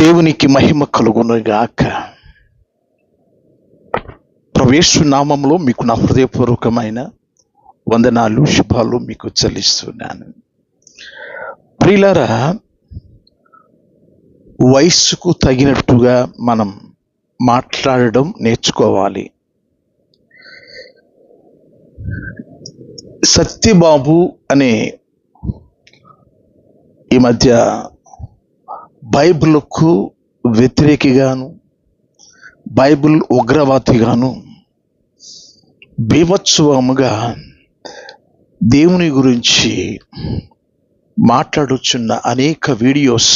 దేవునికి మహిమ కలుగునుగాక. ప్రవేశ నామంలో మీకు నా హృదయపూర్వకమైన వందనాలు, శుభాలు మీకు చెల్లిస్తున్నాను. ప్రియులారా, వయస్సుకు తగినట్టుగా మనం మాట్లాడడం నేర్చుకోవాలి. సత్యబాబు అనే ఈ మధ్య బైబిల్కు వ్యతిరేకిగాను, బైబిల్ ఉగ్రవాదిగాను బీభత్సవముగా దేవుని గురించి మాట్లాడుచున్న అనేక వీడియోస్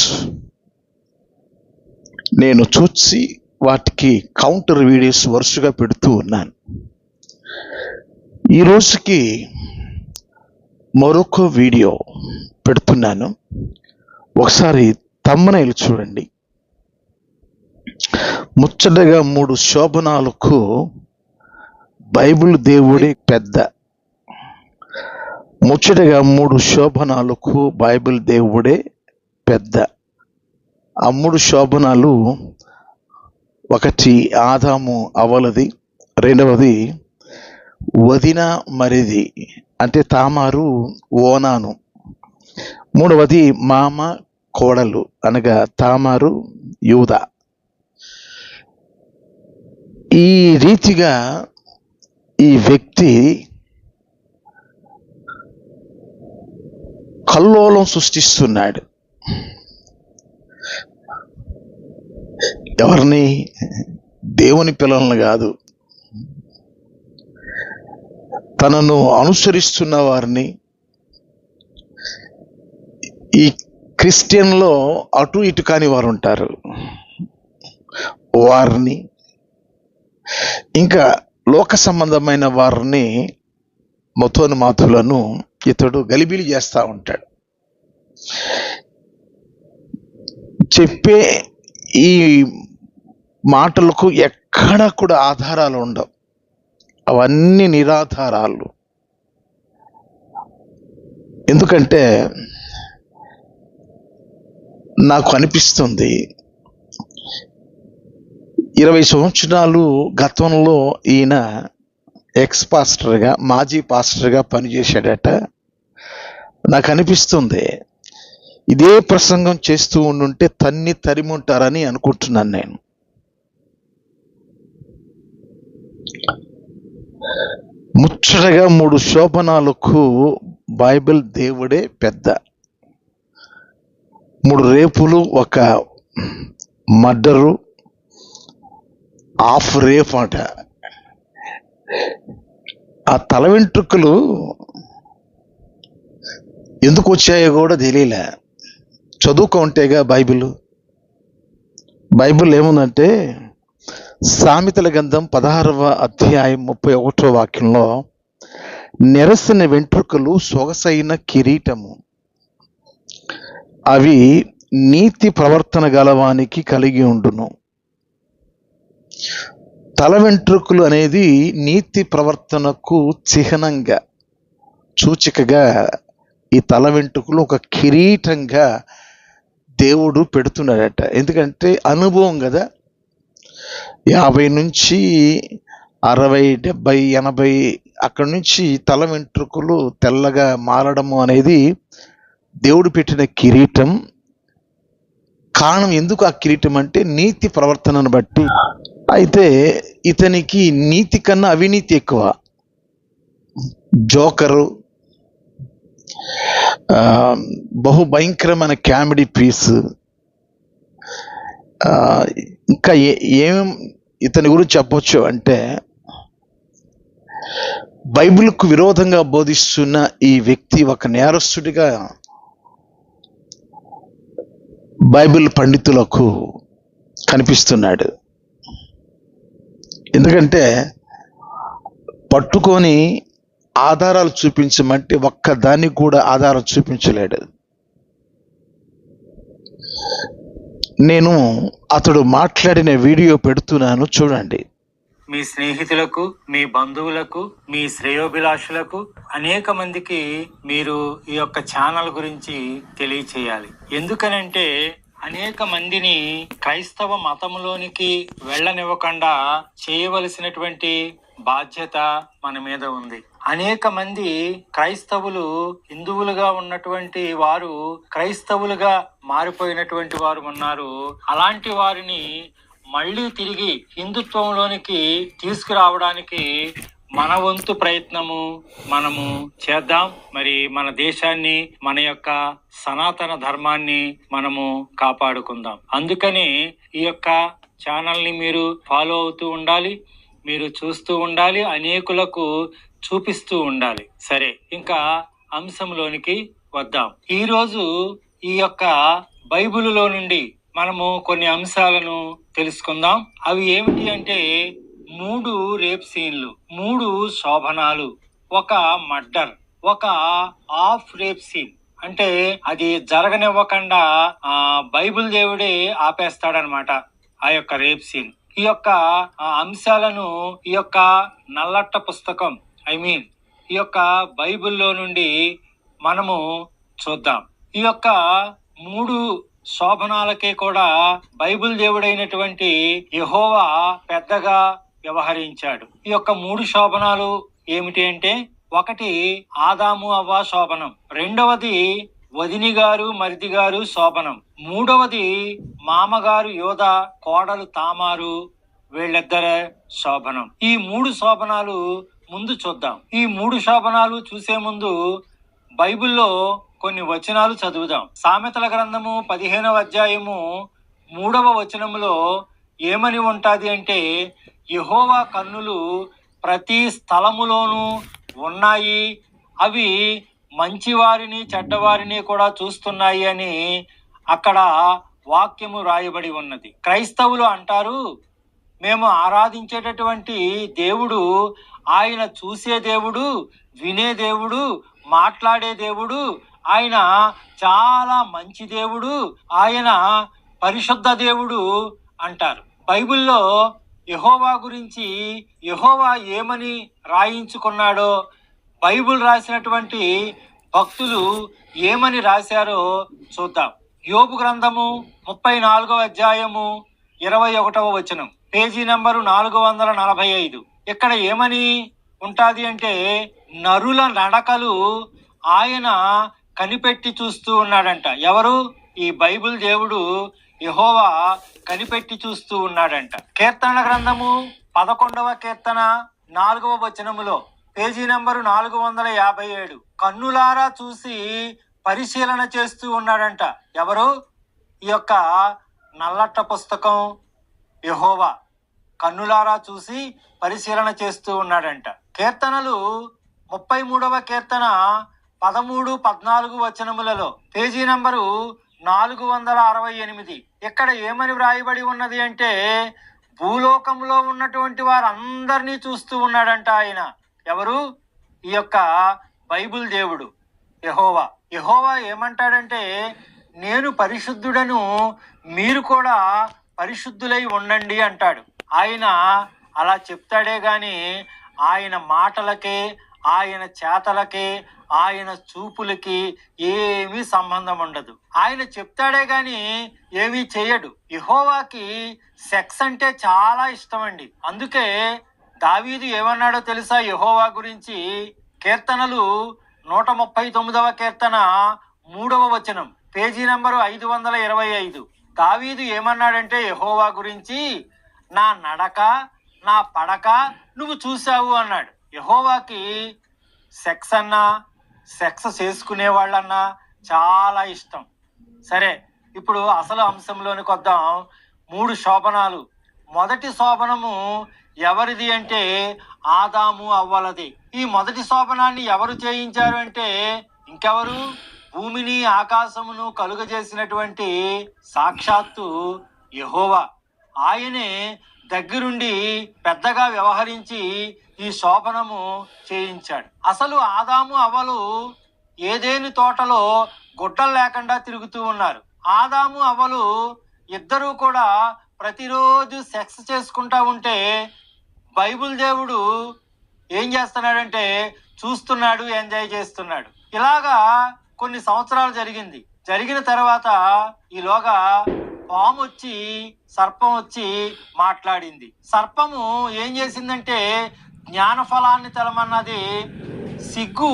నేను చూసి వాటికి కౌంటర్ వీడియోస్ వరుసగా పెడుతూ ఉన్నాను. ఈ రోజుకి మరొక వీడియో పెడుతున్నాను. ఒకసారి థంబ్నెయిల్ చూడండి. ముచ్చటగా 3 శోభనాలకు బైబిల్ దేవుడే పెద్ద. ముచ్చటగా 3 శోభనాలకు బైబిల్ దేవుడే పెద్ద. ఆ 3 శోభనాలు, ఒకటి ఆదాము అవలది, రెండవది వదిన మరిది అంటే తామారు ఓనాను, మూడవది మామ కోడలు అనగా తామారు యూదా. ఈ రీతిగా ఈ వ్యక్తి కల్లోలం సృష్టిస్తున్నాడు. ఎవరిని? దేవుని పిల్లలను కాదు, తనను అనుసరిస్తున్న వారిని. ఈ క్రిస్టియన్లో అటు ఇటు కాని వారు ఉంటారు, వారిని, ఇంకా లోక సంబంధమైన వారిని, మతోన్మాతులను ఇతడు గలిబిలి చేస్తూ ఉంటాడు. చెప్పే ఈ మాటలకు ఎక్కడా కూడా ఆధారాలు ఉండవు, అవన్నీ నిరాధారాలు. ఎందుకంటే నాకు అనిపిస్తుంది, 20 సంవత్సరాలు గతంలో ఈయన పాస్టర్గా, మాజీ పాస్టర్గా పనిచేశాడట. నాకు అనిపిస్తుంది ఇదే ప్రసంగం చేస్తూ ఉండుంటే తరిముంటారని అనుకుంటున్నాను నేను. ముచ్చటగా 3 శోభనాలకు బైబిల్ దేవుడే పెద్ద. 3 రేపులు, ఒక మర్డరు, హాఫ్ రేప్ అట. ఆ తల వెంట్రుకలు ఎందుకు వచ్చాయో కూడా తెలియలే. చదువుకుంటేగా బైబిల్ ఏముందంటే, సామెతల గ్రంథం 16వ అధ్యాయం 31వ వాక్యంలో, నెరసిన వెంట్రుకలు సొగసైన కిరీటము, అవి నీతి ప్రవర్తన గలవానికి కలిగి ఉండును. తల వెంట్రుకలు అనేది నీతి ప్రవర్తనకు చిహ్నంగా, సూచికగా ఈ తల వెంట్రుకలు ఒక కిరీటంగా దేవుడు పెడుతున్నాడట. ఎందుకంటే అనుభవం కదా, 50 నుంచి 60, 70, 80 అక్కడి నుంచి తల వెంట్రుకలు తెల్లగా మారడము అనేది దేవుడు పెట్టిన కిరీటం. కారణం ఎందుకు ఆ కిరీటం అంటే నీతి ప్రవర్తనను బట్టి. అయితే ఇతనికి నీతి కన్నా అవినీతి ఎక్కువ. జోకరు, బహు భయంకరమైన కామెడీ పీస్. ఇంకా ఏం ఇతని గురించి చెప్పొచ్చు అంటే, బైబిల్కు విరోధంగా బోధిస్తున్న ఈ వ్యక్తి ఒక నేరస్తుడిగా బైబిల్ పండితులకు కనిపిస్తున్నాడు. ఎందుకంటే పట్టుకొని ఆధారాలు చూపించమంటే ఒక్కదాన్ని కూడా ఆధారం చూపించలేడు. నేను అతడు మాట్లాడిన వీడియో పెడుతున్నాను, చూడండి. మీ స్నేహితులకు, మీ బంధువులకు, మీ శ్రేయోభిలాషులకు, అనేక మందికి మీరు ఈ యొక్క ఛానల్ గురించి తెలియచేయాలి. ఎందుకనంటే అనేక మందిని క్రైస్తవ మతంలోనికి వెళ్ళనివ్వకుండా చేయవలసినటువంటి బాధ్యత మన మీద ఉంది. అనేక మంది క్రైస్తవులు హిందువులుగా ఉన్నటువంటి వారు క్రైస్తవులుగా మారిపోయినటువంటి వారు ఉన్నారు. అలాంటి వారిని మళ్ళీ తిరిగి హిందుత్వంలోనికి తీసుకురావడానికి మన వంతు ప్రయత్నము మనము చేద్దాం. మరి మన దేశాన్ని, మన యొక్క సనాతన ధర్మాన్ని మనము కాపాడుకుందాం. అందుకని ఈ యొక్క ఛానల్ ని మీరు ఫాలో అవుతూ ఉండాలి, మీరు చూస్తూ ఉండాలి, అనేకులకు చూపిస్తూ ఉండాలి. సరే, ఇంకా అంశంలోనికి వద్దాం. ఈ రోజు ఈ యొక్క బైబిలులో నుండి మనము కొన్ని అంశాలను తెలుసుకుందాం. అవి ఏమిటి అంటే 3 రేప్ సీన్లు, 3 శోభనాలు, ఒక మర్డర్, ఒక హాఫ్ రేప్ సీన్. అంటే అది జరగనివ్వకుండా బైబిల్ దేవుడే ఆపేస్తాడనమాట ఆ యొక్క రేప్ సీన్. ఈ యొక్క అంశాలను ఈ యొక్క నల్లట్ట పుస్తకం ఈ యొక్క బైబిల్లో నుండి మనము చూద్దాం. ఈ యొక్క 3 శోభనాలకే కూడా బైబిల్ దేవుడైనటువంటి యెహోవా పెద్దగా వ్యవహరించాడు. ఈ యొక్క 3 శోభనాలు ఏమిటి అంటే, ఒకటి ఆదాము అవ్వ శోభనం, రెండవది వదిని గారు మరిది గారు శోభనం, మూడవది మామగారు యోధ కోడలు తామారు వీళ్ళిద్దరే శోభనం. ఈ 3 శోభనాలు ముందు చూద్దాం. ఈ 3 శోభనాలు చూసే ముందు బైబిల్లో కొన్ని వచనాలు చదువుదాం. సామెతల గ్రంథము 15వ అధ్యాయము 3వ వచనములో ఏమని ఉంటాది అంటే, యెహోవా కన్నులు ప్రతి స్థలములోనూ ఉన్నాయి, అవి మంచివారిని చెడ్డవారిని కూడా చూస్తున్నాయి అని అక్కడ వాక్యము రాయబడి ఉన్నది. క్రైస్తవులు అంటారు, మేము ఆరాధించేటటువంటి దేవుడు ఆయన చూసే దేవుడు, వినే దేవుడు, మాట్లాడే దేవుడు, ఆయన చాలా మంచి దేవుడు, ఆయన పరిశుద్ధ దేవుడు అంటారు. బైబిల్లో యెహోవా గురించి యెహోవా ఏమని రాయించుకున్నాడో, బైబిల్ రాసినటువంటి భక్తులు ఏమని రాశారో చూద్దాం. యోబు గ్రంథము 34వ అధ్యాయము 21వ వచనం, పేజీ నంబరు 445. ఇక్కడ ఏమని ఉంటాది అంటే, నరుల నడకలు ఆయన కనిపెట్టి చూస్తూ ఉన్నాడంట. ఎవరు? ఈ బైబిల్ దేవుడు యెహోవా కనిపెట్టి చూస్తూ ఉన్నాడంట. కీర్తన గ్రంథము 11వ కీర్తన 4వ వచనములో, పేజీ నంబరు 457, కన్నులారా చూసి పరిశీలన చేస్తూ ఉన్నాడంట. ఎవరు? ఈ యొక్క నల్లట్ట పుస్తకం యెహోవా కన్నులారా చూసి పరిశీలన చేస్తూ ఉన్నాడంట. కీర్తనలు 33వ కీర్తన 13, 14 వచనములలో, పేజీ నంబరు 468. ఇక్కడ ఏమని వ్రాయబడి ఉన్నది అంటే, భూలోకంలో ఉన్నటువంటి వారందరినీ చూస్తూ ఉన్నాడంట ఆయన. ఎవరు? ఈ యొక్క బైబిల్ దేవుడు యెహోవా. యెహోవా ఏమంటాడంటే, నేను పరిశుద్ధుడను, మీరు కూడా పరిశుద్ధులై ఉండండి అంటాడు. ఆయన అలా చెప్తాడే గాని ఆయన మాటలకే, ఆయన చేతలకే, ఆయన చూపులకి ఏమీ సంబంధం ఉండదు. ఆయన చెప్తాడే గాని ఏమీ చేయడు. యెహోవాకి సెక్స్ అంటే చాలా ఇష్టం అండి. అందుకే దావీదు ఏమన్నాడో తెలుసా యెహోవా గురించి? కీర్తనలు 139వ కీర్తన 3వ వచనం, పేజీ నంబరు 525. దావీదు ఏమన్నాడంటే యెహోవా గురించి, నా నడక నా పడక నువ్వు చూసావు అన్నాడు. యెహోవాకి సెక్స్ అన్నా, సెక్స్ చేసుకునే వాళ్ళన్నా చాలా ఇష్టం. సరే, ఇప్పుడు అసలు అంశంలోనికి వద్దాం. 3 శోభనాలు. మొదటి శోభనము ఎవరిది అంటే ఆదాము అవ్వలది. ఈ మొదటి శోభనాన్ని ఎవరు చేయించారు అంటే ఇంకెవరు? భూమిని ఆకాశమును కలుగజేసినటువంటి సాక్షాత్తు యెహోవా. ఆయనే దగ్గరుండి పెద్దగా వ్యవహరించి ఈ శోభనము చేయించాడు. అసలు ఆదాము అవ్వలు ఏదేని తోటలో గుడ్డలు లేకుండా తిరుగుతూ ఉన్నారు. ఆదాము అవ్వలు ఇద్దరూ కూడా ప్రతిరోజు సెక్స్ చేసుకుంటా ఉంటే బైబిల్ దేవుడు ఏం చేస్తున్నాడంటే చూస్తున్నాడు, ఎంజాయ్ చేస్తున్నాడు. ఇలాగా కొన్ని సంవత్సరాలు జరిగిన తర్వాత ఈలోగా పాము వచ్చి సర్పం వచ్చి మాట్లాడింది. సర్పము ఏం చేసిందంటే జ్ఞాన ఫలాన్ని తెలమన్నది సిగ్గు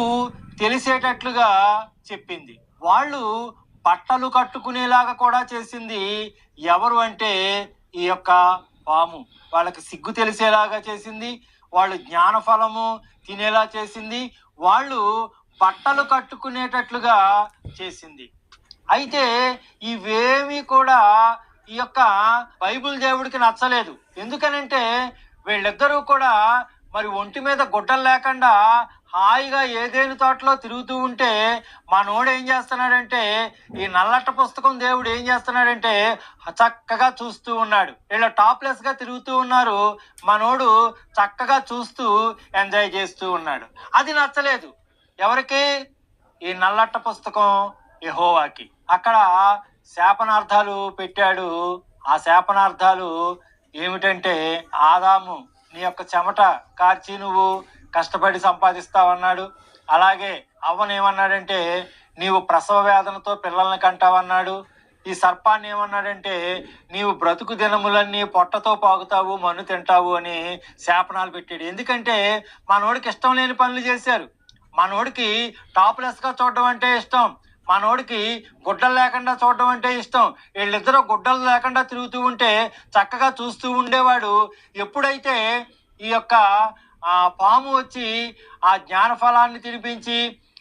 తెలిసేటట్లుగా చెప్పింది. వాళ్ళు బట్టలు కట్టుకునేలాగా కూడా చేసింది. ఎవరు అంటే ఈ యొక్క పాము. వాళ్ళకి సిగ్గు తెలిసేలాగా చేసింది, వాళ్ళు జ్ఞాన ఫలము తినేలా చేసింది, వాళ్ళు బట్టలు కట్టుకునేటట్లుగా చేసింది. అయితే ఇవేమీ కూడా ఈ యొక్క బైబిల్ దేవుడికి నచ్చలేదు. ఎందుకనంటే వీళ్ళిద్దరూ కూడా మరి ఒంటి మీద గుడ్డలు లేకుండా హాయిగా ఏదేని తోటలో తిరుగుతూ ఉంటే మనోడు ఏం చేస్తున్నాడంటే, ఈ నల్లట్ట పుస్తకం దేవుడు ఏం చేస్తున్నాడంటే చక్కగా చూస్తూ ఉన్నాడు. వీళ్ళు టాప్లెస్ గా తిరుగుతూ ఉన్నారు, మనోడు చక్కగా చూస్తూ ఎంజాయ్ చేస్తూ ఉన్నాడు. అది నచ్చలేదు ఎవరికి? ఈ నల్లట్ట పుస్తకం యెహోవాకి. అక్కడ శాపనార్థాలు పెట్టాడు. ఆ శాపనార్థాలు ఏమిటంటే, ఆదాము నీ యొక్క చెమట కార్చి నువ్వు కష్టపడి సంపాదిస్తావన్నాడు. అలాగే అవ్వనేమన్నాడంటే నీవు ప్రసవ వేదనతో పిల్లల్ని కంటావన్నాడు. ఈ సర్పాన్ని ఏమన్నాడంటే నీవు బ్రతుకు దినములన్నీ పొట్టతో పాగుతావు, మన్ను తింటావు అని శాపనాలు పెట్టాడు. ఎందుకంటే మనోడికి ఇష్టం లేని పనులు చేశారు. మనోడికి టాప్లెస్ గా చూడడం అంటే ఇష్టం, మనోడికి గుడ్డలు లేకుండా చూడడం అంటే ఇష్టం. వీళ్ళిద్దరూ గుడ్డలు లేకుండా తిరుగుతూ ఉంటే చక్కగా చూస్తూ ఉండేవాడు. ఎప్పుడైతే ఈ యొక్క పాము వచ్చి ఆ జ్ఞాన ఫలాన్ని తినిపించి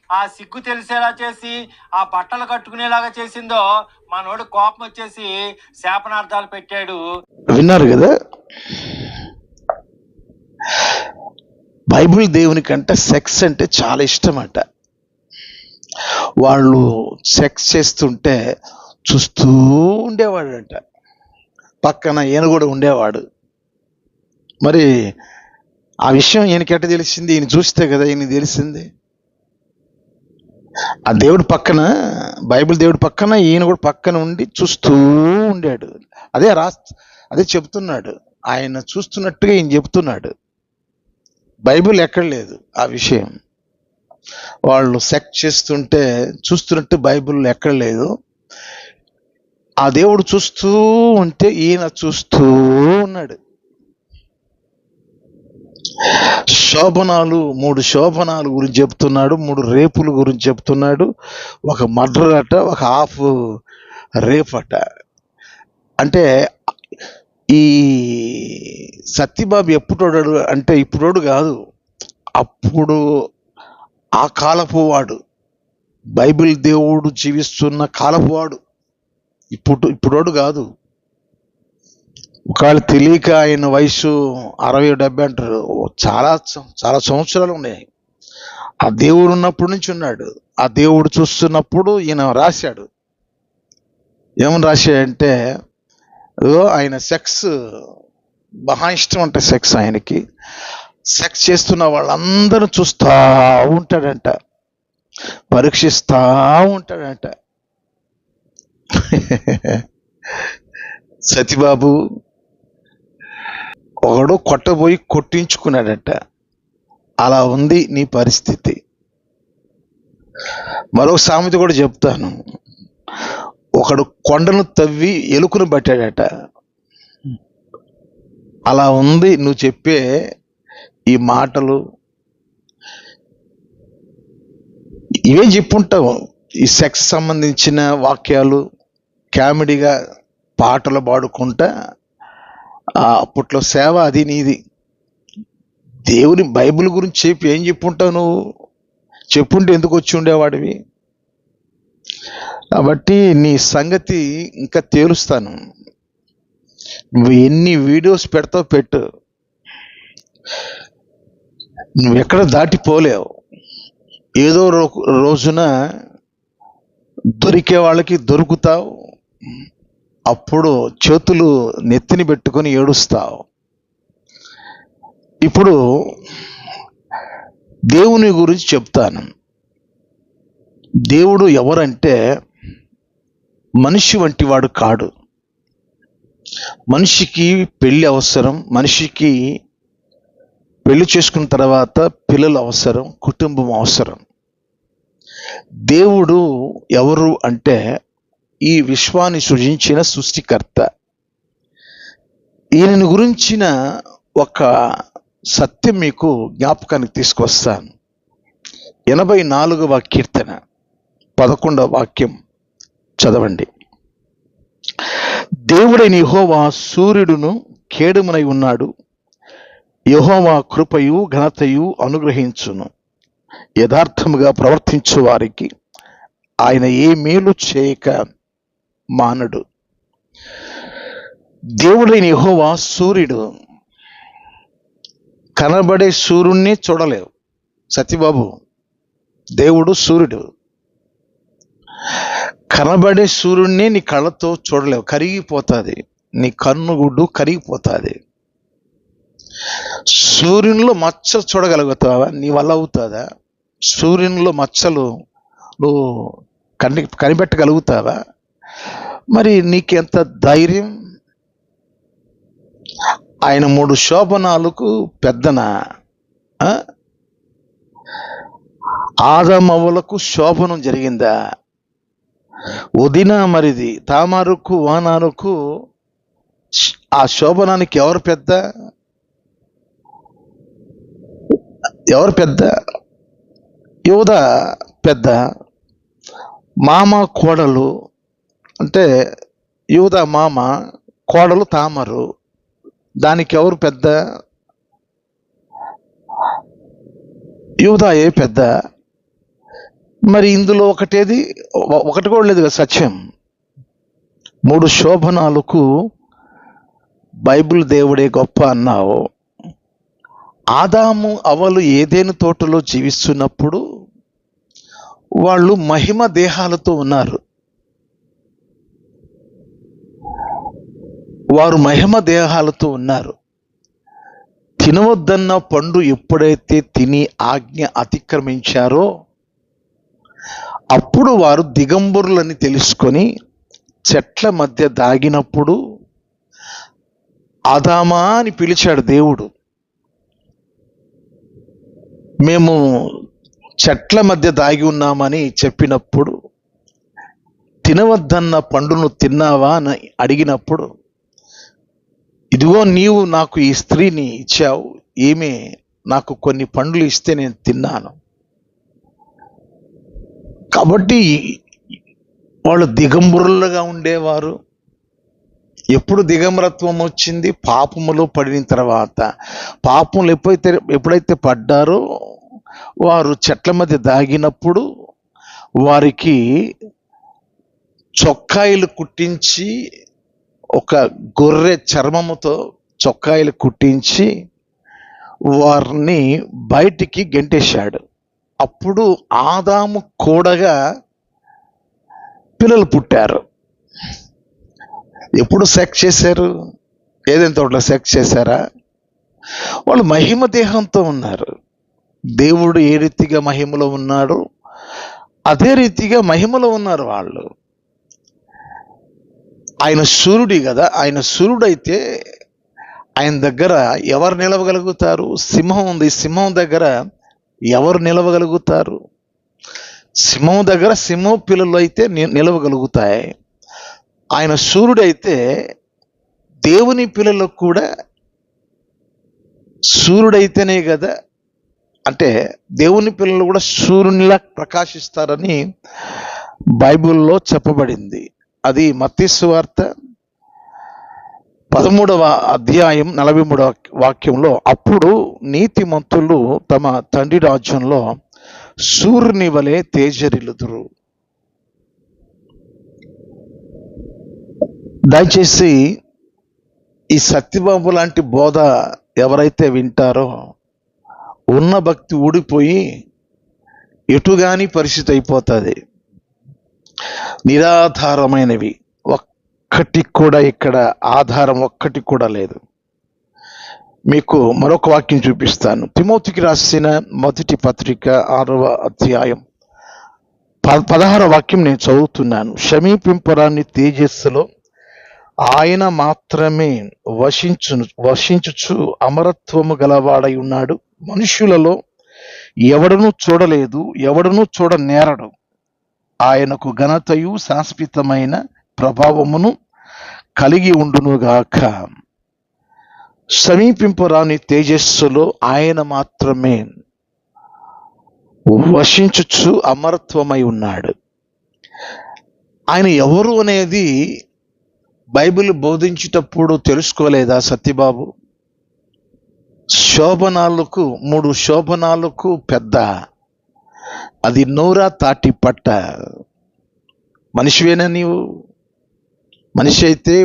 ఆ సిగ్గు తెలిసేలా చేసి ఆ బట్టలు కట్టుకునేలాగా చేసిందో మనోడు కోపం వచ్చేసి శాపనార్థాలు పెట్టాడు. విన్నారు కదా, బైబిల్ దేవుని కంటే సెక్స్ అంటే చాలా ఇష్టం అంట. వాళ్ళు సెక్స్ చేస్తుంటే చూస్తూ ఉండేవాడంట, పక్కన ఈయన కూడా ఉండేవాడు. మరి ఆ విషయం ఈయనకెట్ట తెలిసింది? ఈయన చూస్తే కదా ఈయన తెలిసింది. ఆ దేవుడు పక్కన, బైబిల్ దేవుడు పక్కన ఈయన కూడా పక్కన ఉండి చూస్తూ ఉండాడు. అదే చెప్తున్నాడు, ఆయన చూస్తున్నట్టుగా ఈయన చెప్తున్నాడు. బైబిల్ ఎక్కడ లేదు ఆ విషయం. వాళ్ళు సెక్స్ చేస్తుంటే చూస్తున్నట్టు బైబిల్ ఎక్కడ లేదు. ఆ దేవుడు చూస్తూ ఉంటే ఈయన చూస్తూ ఉన్నాడు. శోభనాలు, 3 శోభనాలు గురించి చెప్తున్నాడు, 3 రేపుల గురించి చెప్తున్నాడు, ఒక మర్డర్ అట, ఒక హాఫ్ రేప్ అట. అంటే ఈ సత్యబాబు ఎప్పుడోడాడు అంటే ఇప్పుడోడు కాదు, అప్పుడు ఆ కాలపు వాడు, బైబిల్ దేవుడు జీవిస్తున్న కాలపు వాడు, ఇప్పుడోడు కాదు. ఒకవేళ తెలియక ఆయన వయసు 60-70 అంటారు. చాలా చాలా సంవత్సరాలు ఉన్నాయి. ఆ దేవుడు ఉన్నప్పటి నుంచి ఉన్నాడు. ఆ దేవుడు చూస్తున్నప్పుడు ఈయన రాశాడు. ఏమని రాశాడంటే, ఆయన సెక్స్ మహా ఇష్టం అంటే సెక్స్ ఆయనకి. సెక్స్ చేస్తున్న వాళ్ళందరూ చూస్తూ ఉంటాడంట, పరీక్షిస్తూ ఉంటాడంట. సతీబాబు ఒకడు కొట్టబోయి కొట్టించుకున్నాడట. అలా ఉంది నీ పరిస్థితి. మరో సామెత కూడా చెప్తాను. ఒకడు కొండను తవ్వి ఎలుకను పట్టాడట. అలా ఉంది నువ్వు చెప్పే ఈ మాటలు. ఇవే చెప్పుంటావు, ఈ సెక్స్ సంబంధించిన వాక్యాలు, కామెడీగా పాటలు పాడుకుంటా. అప్పట్లో సేవ అది నీది. దేవుని బైబిల్ గురించి చెప్పి ఏం చెప్పుంటావు నువ్వు? చెప్పుంటే ఎందుకు వచ్చి ఉండేవాడివి? కాబట్టి నీ సంగతి ఇంకా తేలుస్తాను. నువ్వు ఎన్ని వీడియోస్ పెడతావు పెట్టు, నువ్వు ఎక్కడ దాటిపోలేవు. ఏదో రోజున దొరికే వాళ్ళకి దొరుకుతావు, అప్పుడు చేతులు నెత్తిని పెట్టుకొని ఏడుస్తావు. ఇప్పుడు దేవుని గురించి చెప్తాను. దేవుడు ఎవరంటే మనిషి వంటి వాడు కాడు. మనిషికి పెళ్ళి అవసరం, మనిషికి పెళ్లి చేసుకున్న తర్వాత పిల్లలు అవసరం, కుటుంబం అవసరం. దేవుడు ఎవరు అంటే ఈ విశ్వాన్ని సృజించిన సృష్టికర్త. ఈయనను గురించిన ఒక సత్యం మీకు జ్ఞాపకానికి తీసుకొస్తాను. 84వ కీర్తన 11వ వాక్యం చదవండి. దేవుడైన యెహోవా సూర్యుడును కేడుమునై ఉన్నాడు. యెహోవా కృపయు ఘనతయు అనుగ్రహించును. యథార్థముగా ప్రవర్తించు వారికి ఆయన ఏ మేలు చేయక మానడు. దేవుడైన యెహోవా సూర్యుడు. కనబడే సూర్యుడిని చూడలేవు సత్యబాబు. దేవుడు సూర్యుడు. కనబడే సూర్యుడిని నీ కళ్ళతో చూడలేవు, కరిగిపోతుంది. నీ కన్నుగుడ్డు కరిగిపోతుంది. సూర్యునిలో మచ్చలు చూడగలుగుతావా? నీ వల్ల అవుతుందా? సూర్యునిలో మచ్చలు నువ్వు కనిపెట్టగలుగుతావా? మరి నీకెంత ధైర్యం? ఆయన 3 శోభనాలకు పెద్దనా? ఆదామవ్వలకు శోభనం జరిగిందా? ఉదిన మరిది తామారుకు వానారుకు ఆ శోభనానికి ఎవరు పెద్ద? యోధ పెద్ద. మామ కోడలు అంటే యోధ మామ, కోడలు తామరు. దానికి ఎవరు పెద్ద? యోధాయే పెద్ద. మరి ఇందులో ఒకటి కూడా లేదు కదా సత్యం. 3 శోభనాలకు బైబిల్ దేవుడే గొప్ప అన్నావు. ఆదాము అవ్వలు ఏదెను తోటలో జీవిస్తున్నప్పుడు వాళ్ళు మహిమ దేహాలతో ఉన్నారు. వారు మహిమ దేహాలతో ఉన్నారు. తినవద్దన్న పండు ఎప్పుడైతే తిని ఆజ్ఞ అతిక్రమించారో అప్పుడు వారు దిగంబరులని తెలుసుకొని చెట్ల మధ్య దాగినప్పుడు ఆదామా అని పిలిచాడు దేవుడు. మేము చెట్ల మధ్య దాగి ఉన్నామని చెప్పినప్పుడు, తినవద్దన్న పండును తిన్నావా అని అడిగినప్పుడు, ఇదిగో నీవు నాకు ఈ స్త్రీని ఇచ్చావు, ఈమె నాకు కొన్ని పండ్లు ఇస్తే నేను తిన్నాను. కాబట్టి వాళ్ళు దిగంబరులుగా ఉండేవారు. ఎప్పుడు దిగంబరత్వం వచ్చింది? పాపములో పడిన తర్వాత. పాపములు ఎప్పుడైతే పడ్డారో వారు చెట్ల మధ్య దాగినప్పుడు వారికి చొక్కాయిలు కుట్టించి, ఒక గొర్రె చర్మముతో చొక్కాయిలు కుట్టించి వారిని బయటికి గెంటేశాడు. అప్పుడు ఆదాము కూడగా పిల్లలు పుట్టారు. ఎప్పుడు సెక్స్ చేశారు? ఏదైనా తోటలో సెక్స్ చేశారా? వాళ్ళు మహిమ దేహంతో ఉన్నారు. దేవుడు ఏ రీతిగా మహిమలో ఉన్నాడు అదే రీతిగా మహిమలో ఉన్నారు వాళ్ళు. ఆయన సూర్యుడి కదా. ఆయన సూర్యుడైతే ఆయన దగ్గర ఎవరు నిలవగలుగుతారు? సింహం ఉంది. సింహం దగ్గర ఎవరు నిలవగలుగుతారు? సింహం దగ్గర సింహం పిల్లలు అయితే నిలవగలుగుతాయి. ఆయన సూర్యుడైతే దేవుని పిల్లలకు కూడా సూర్యుడైతేనే కదా, అంటే దేవుని పిల్లలు కూడా సూర్యునిలా ప్రకాశిస్తారని బైబిల్లో చెప్పబడింది. అది మత్తయి సువార్త 13వ అధ్యాయం 43వ వాక్యంలో, అప్పుడు నీతిమంతులు తమ తండ్రి రాజ్యంలో సూర్యుని వలె తేజరిల్లుదురు. దయచేసి ఈ సత్యబాబు లాంటి బోధ ఎవరైతే వింటారో ఉన్న భక్తి ఊడిపోయి ఎటుగాని పరిస్థితి అయిపోతుంది. నిరాధారమైనవి ఒక్కటి కూడా, ఇక్కడ ఆధారం ఒక్కటి కూడా లేదు. మీకు మరొక వాక్యం చూపిస్తాను. తిమోతికి రాసిన మొదటి పత్రిక 6వ అధ్యాయం 16వ వాక్యం నేను చదువుతున్నాను. సమీపింపరాని తేజస్సులో ఆయన మాత్రమే వసించుచు అమరత్వము గలవాడై ఉన్నాడు. మనుషులలో ఎవడనూ చూడలేదు, ఎవడనూ చూడనేరడు. ఆయనకు ఘనతయు శాశ్వతమైన ప్రభావమును కలిగి ఉండునుగాక. సమీపింపరాని తేజస్సులో ఆయన మాత్రమే వశించుచు అమరత్వమై ఉన్నాడు. ఆయన ఎవరు అనేది బైబిల్ బోధించేటప్పుడు తెలుసుకోలేదా సత్యబాబు? శోభనాలకు 3 శోభనాలకు పెద్ద, అది నోరా తాటి పట్ట. మనిషివేనా నీవు? మనిషి అయితే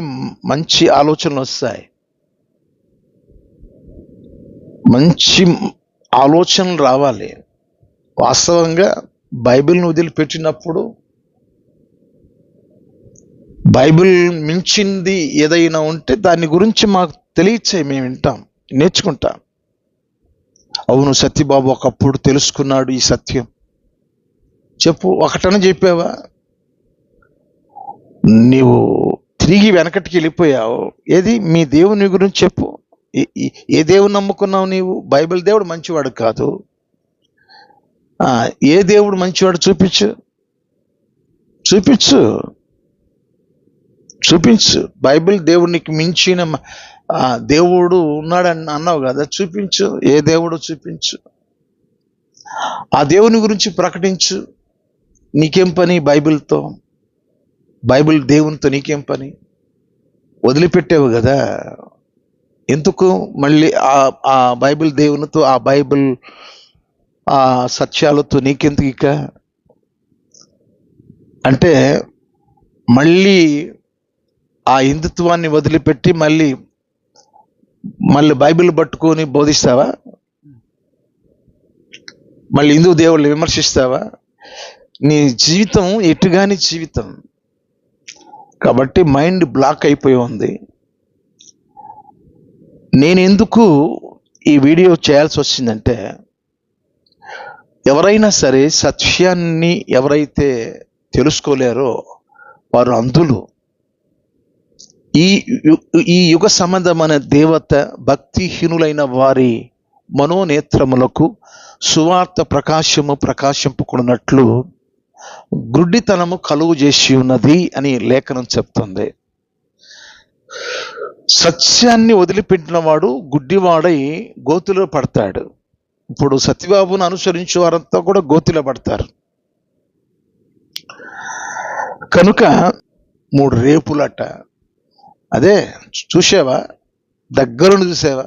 మంచి ఆలోచనలు వస్తాయి, మంచి ఆలోచనలు రావాలి. వాస్తవంగా బైబిల్ని వదిలిపెట్టినప్పుడు బైబిల్ మించింది ఏదైనా ఉంటే దాని గురించి మాకు తెలియచే, మేము వింటాం, నేర్చుకుంటాం. అవును సత్యబాబు ఒకప్పుడు తెలుసుకున్నాడు ఈ సత్యం. చెప్పు, ఒకటన చెప్పావా? నీవు తిరిగి వెనకటికి వెళ్ళిపోయావు. ఏది మీ దేవుని గురించి చెప్పు. ఏ దేవుని నమ్ముకున్నావు నీవు? బైబిల్ దేవుడు మంచివాడు కాదు. ఏ దేవుడు మంచివాడు చూపించు, చూపించు, చూపించు. బైబిల్ దేవునికి మించిన దేవుడు ఉన్నాడని అన్నావు కదా, చూపించు. ఏ దేవుడు చూపించు, ఆ దేవుని గురించి ప్రకటించు. నీకేం పని బైబిల్తో? బైబిల్ దేవునితో నీకేం పని? వదిలిపెట్టావు కదా, ఎందుకు మళ్ళీ ఆ బైబిల్ దేవునితో, ఆ బైబిల్ ఆ సత్యాలతో నీకెందుకు ఇక? అంటే మళ్ళీ ఆ హిందుత్వాన్ని వదిలిపెట్టి మళ్ళీ బైబిల్ పట్టుకొని బోధిస్తావా? మళ్ళీ హిందూ దేవుళ్ళు విమర్శిస్తావా? నీ జీవితం ఎటుగాని జీవితం. కాబట్టి మైండ్ బ్లాక్ అయిపోయి ఉంది. నేను ఎందుకు ఈ వీడియో చేయాల్సి వచ్చిందంటే, ఎవరైనా సరే సత్యాన్ని ఎవరైతే తెలుసుకోలేరో వారు అంధులు. ఈ యుగ సంబంధమైన దేవత భక్తిహీనులైన వారి మనోనేత్రములకు సువార్త ప్రకాశింపుకున్నట్లు గుడ్డితనము కలుగు చేసి ఉన్నది అని లేఖనం చెప్తుంది. సత్యాన్ని వదిలిపెట్టిన వాడు గుడ్డివాడై గోతిలో పడతాడు. ఇప్పుడు సత్యబాబును అనుసరించే వారంతా కూడా గోతిలో పడతారు. కనుక 3 రేపులట. అదే చూసావా? దగ్గరుండి చూసావా?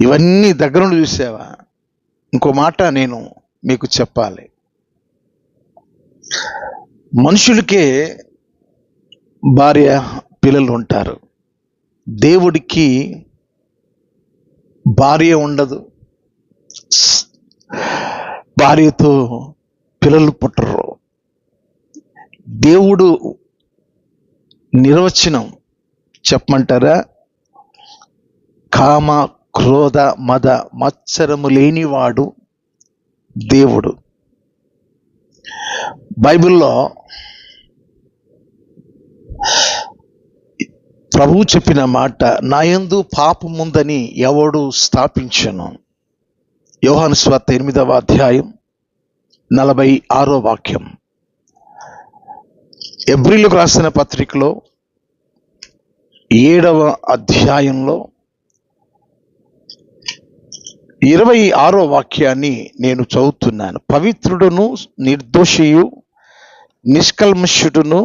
ఇవన్నీ దగ్గరుండి చూసావా? ఇంకో మాట నేను మీకు చెప్పాలి. మనుషులకే భార్య పిల్లలు ఉంటారు, దేవుడికి భార్య ఉండదు, భార్యతో పిల్లలు పుట్టరు. దేవుడు నిర్వచనం చెప్పమంటారా? కామ క్రోధ మద మత్సరము లేనివాడు దేవుడు. బైబిల్లో ప్రభువు చెప్పిన మాట, నాయందు పాపముందని ఎవడు స్థాపించను. యోహాను సువార్త 8వ అధ్యాయం 46వ వాక్యం. ఎబ్రీలకు రాసిన పత్రికలో 7వ అధ్యాయంలో 26వ వాక్యాన్ని నేను చదువుతున్నాను. పవిత్రుడును నిర్దోషియు నిష్కల్మషుడును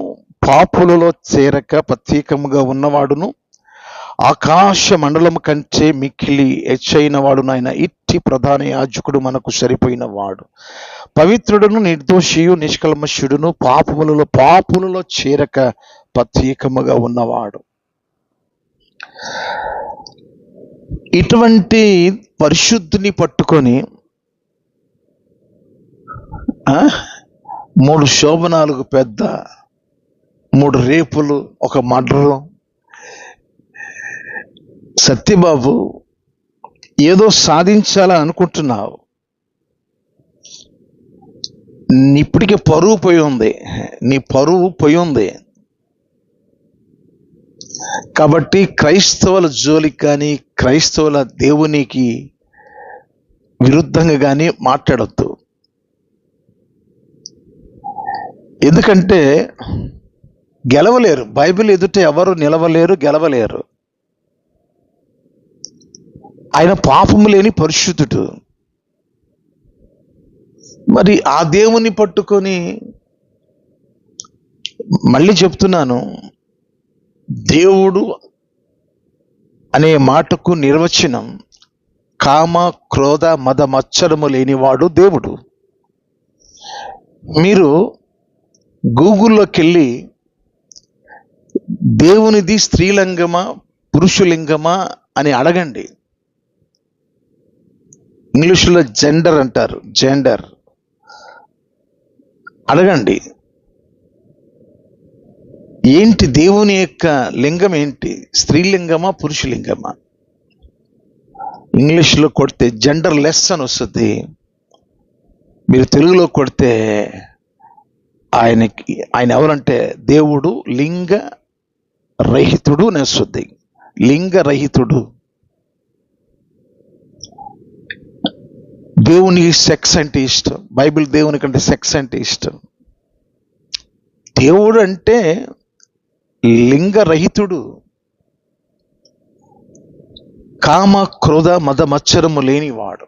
పాపులలో చేరక ప్రత్యేకముగా ఉన్నవాడును ఆకాశ మండలము కంటే మిక్కిలి హెచ్చైన వాడు నాయన ఇట్టి ప్రధాన యాజకుడు మనకు సరిపోయిన వాడు. పవిత్రుడును నిర్దోషియు నిష్కల్మషుడును పాపులలో చేరక ప్రత్యేకముగా ఉన్నవాడు. ఇటువంటి పరిశుద్ధిని పట్టుకొని 3 శోభనాలకు పెద్ద, 3 రేపులు, ఒక మర్డరు. సత్యబాబు ఏదో సాధించాలని అనుకుంటున్నావు. ఇప్పటికే పరువు పోయి ఉంది, నీ పరువు పోయి ఉంది. కాబట్టి క్రైస్తవుల జోలికి కానీ క్రైస్తవుల దేవునికి విరుద్ధంగా కానీ మాట్లాడొద్దు. ఎందుకంటే గెలవలేరు. బైబిల్ ఎదుట ఎవరు నిలవలేరు, గెలవలేరు. ఆయన పాపము లేని పరిశుద్ధుడు. మరి ఆ దేవుని పట్టుకొని, మళ్ళీ చెప్తున్నాను, దేవుడు అనే మాటకు నిర్వచనం కామ క్రోధ మద మత్సరము లేనివాడు దేవుడు. మీరు గూగుల్లోకి వెళ్ళి దేవునిది స్త్రీలింగమా పురుషులింగమా అని అడగండి. ఇంగ్లీష్లో జెండర్ అంటారు, జెండర్ అడగండి. ఏంటి దేవుని యొక్క లింగం ఏంటి? స్త్రీలింగమా పురుషులింగమా? ఇంగ్లీష్లో కొడితే జెండర్ లెస్ అని వస్తుంది. మీరు తెలుగులో కొడితే ఆయన ఎవరంటే దేవుడు లింగ రహితుడు అని వస్తుంది. లింగ రహితుడు. దేవునికి సెక్స్ అంటే ఇష్టం. బైబిల్ దేవుని కంటే సెక్స్ అంటే ఇష్టం. దేవుడు అంటే లింగరహితుడు, కామ క్రోధ మద మత్సరము లేనివాడు.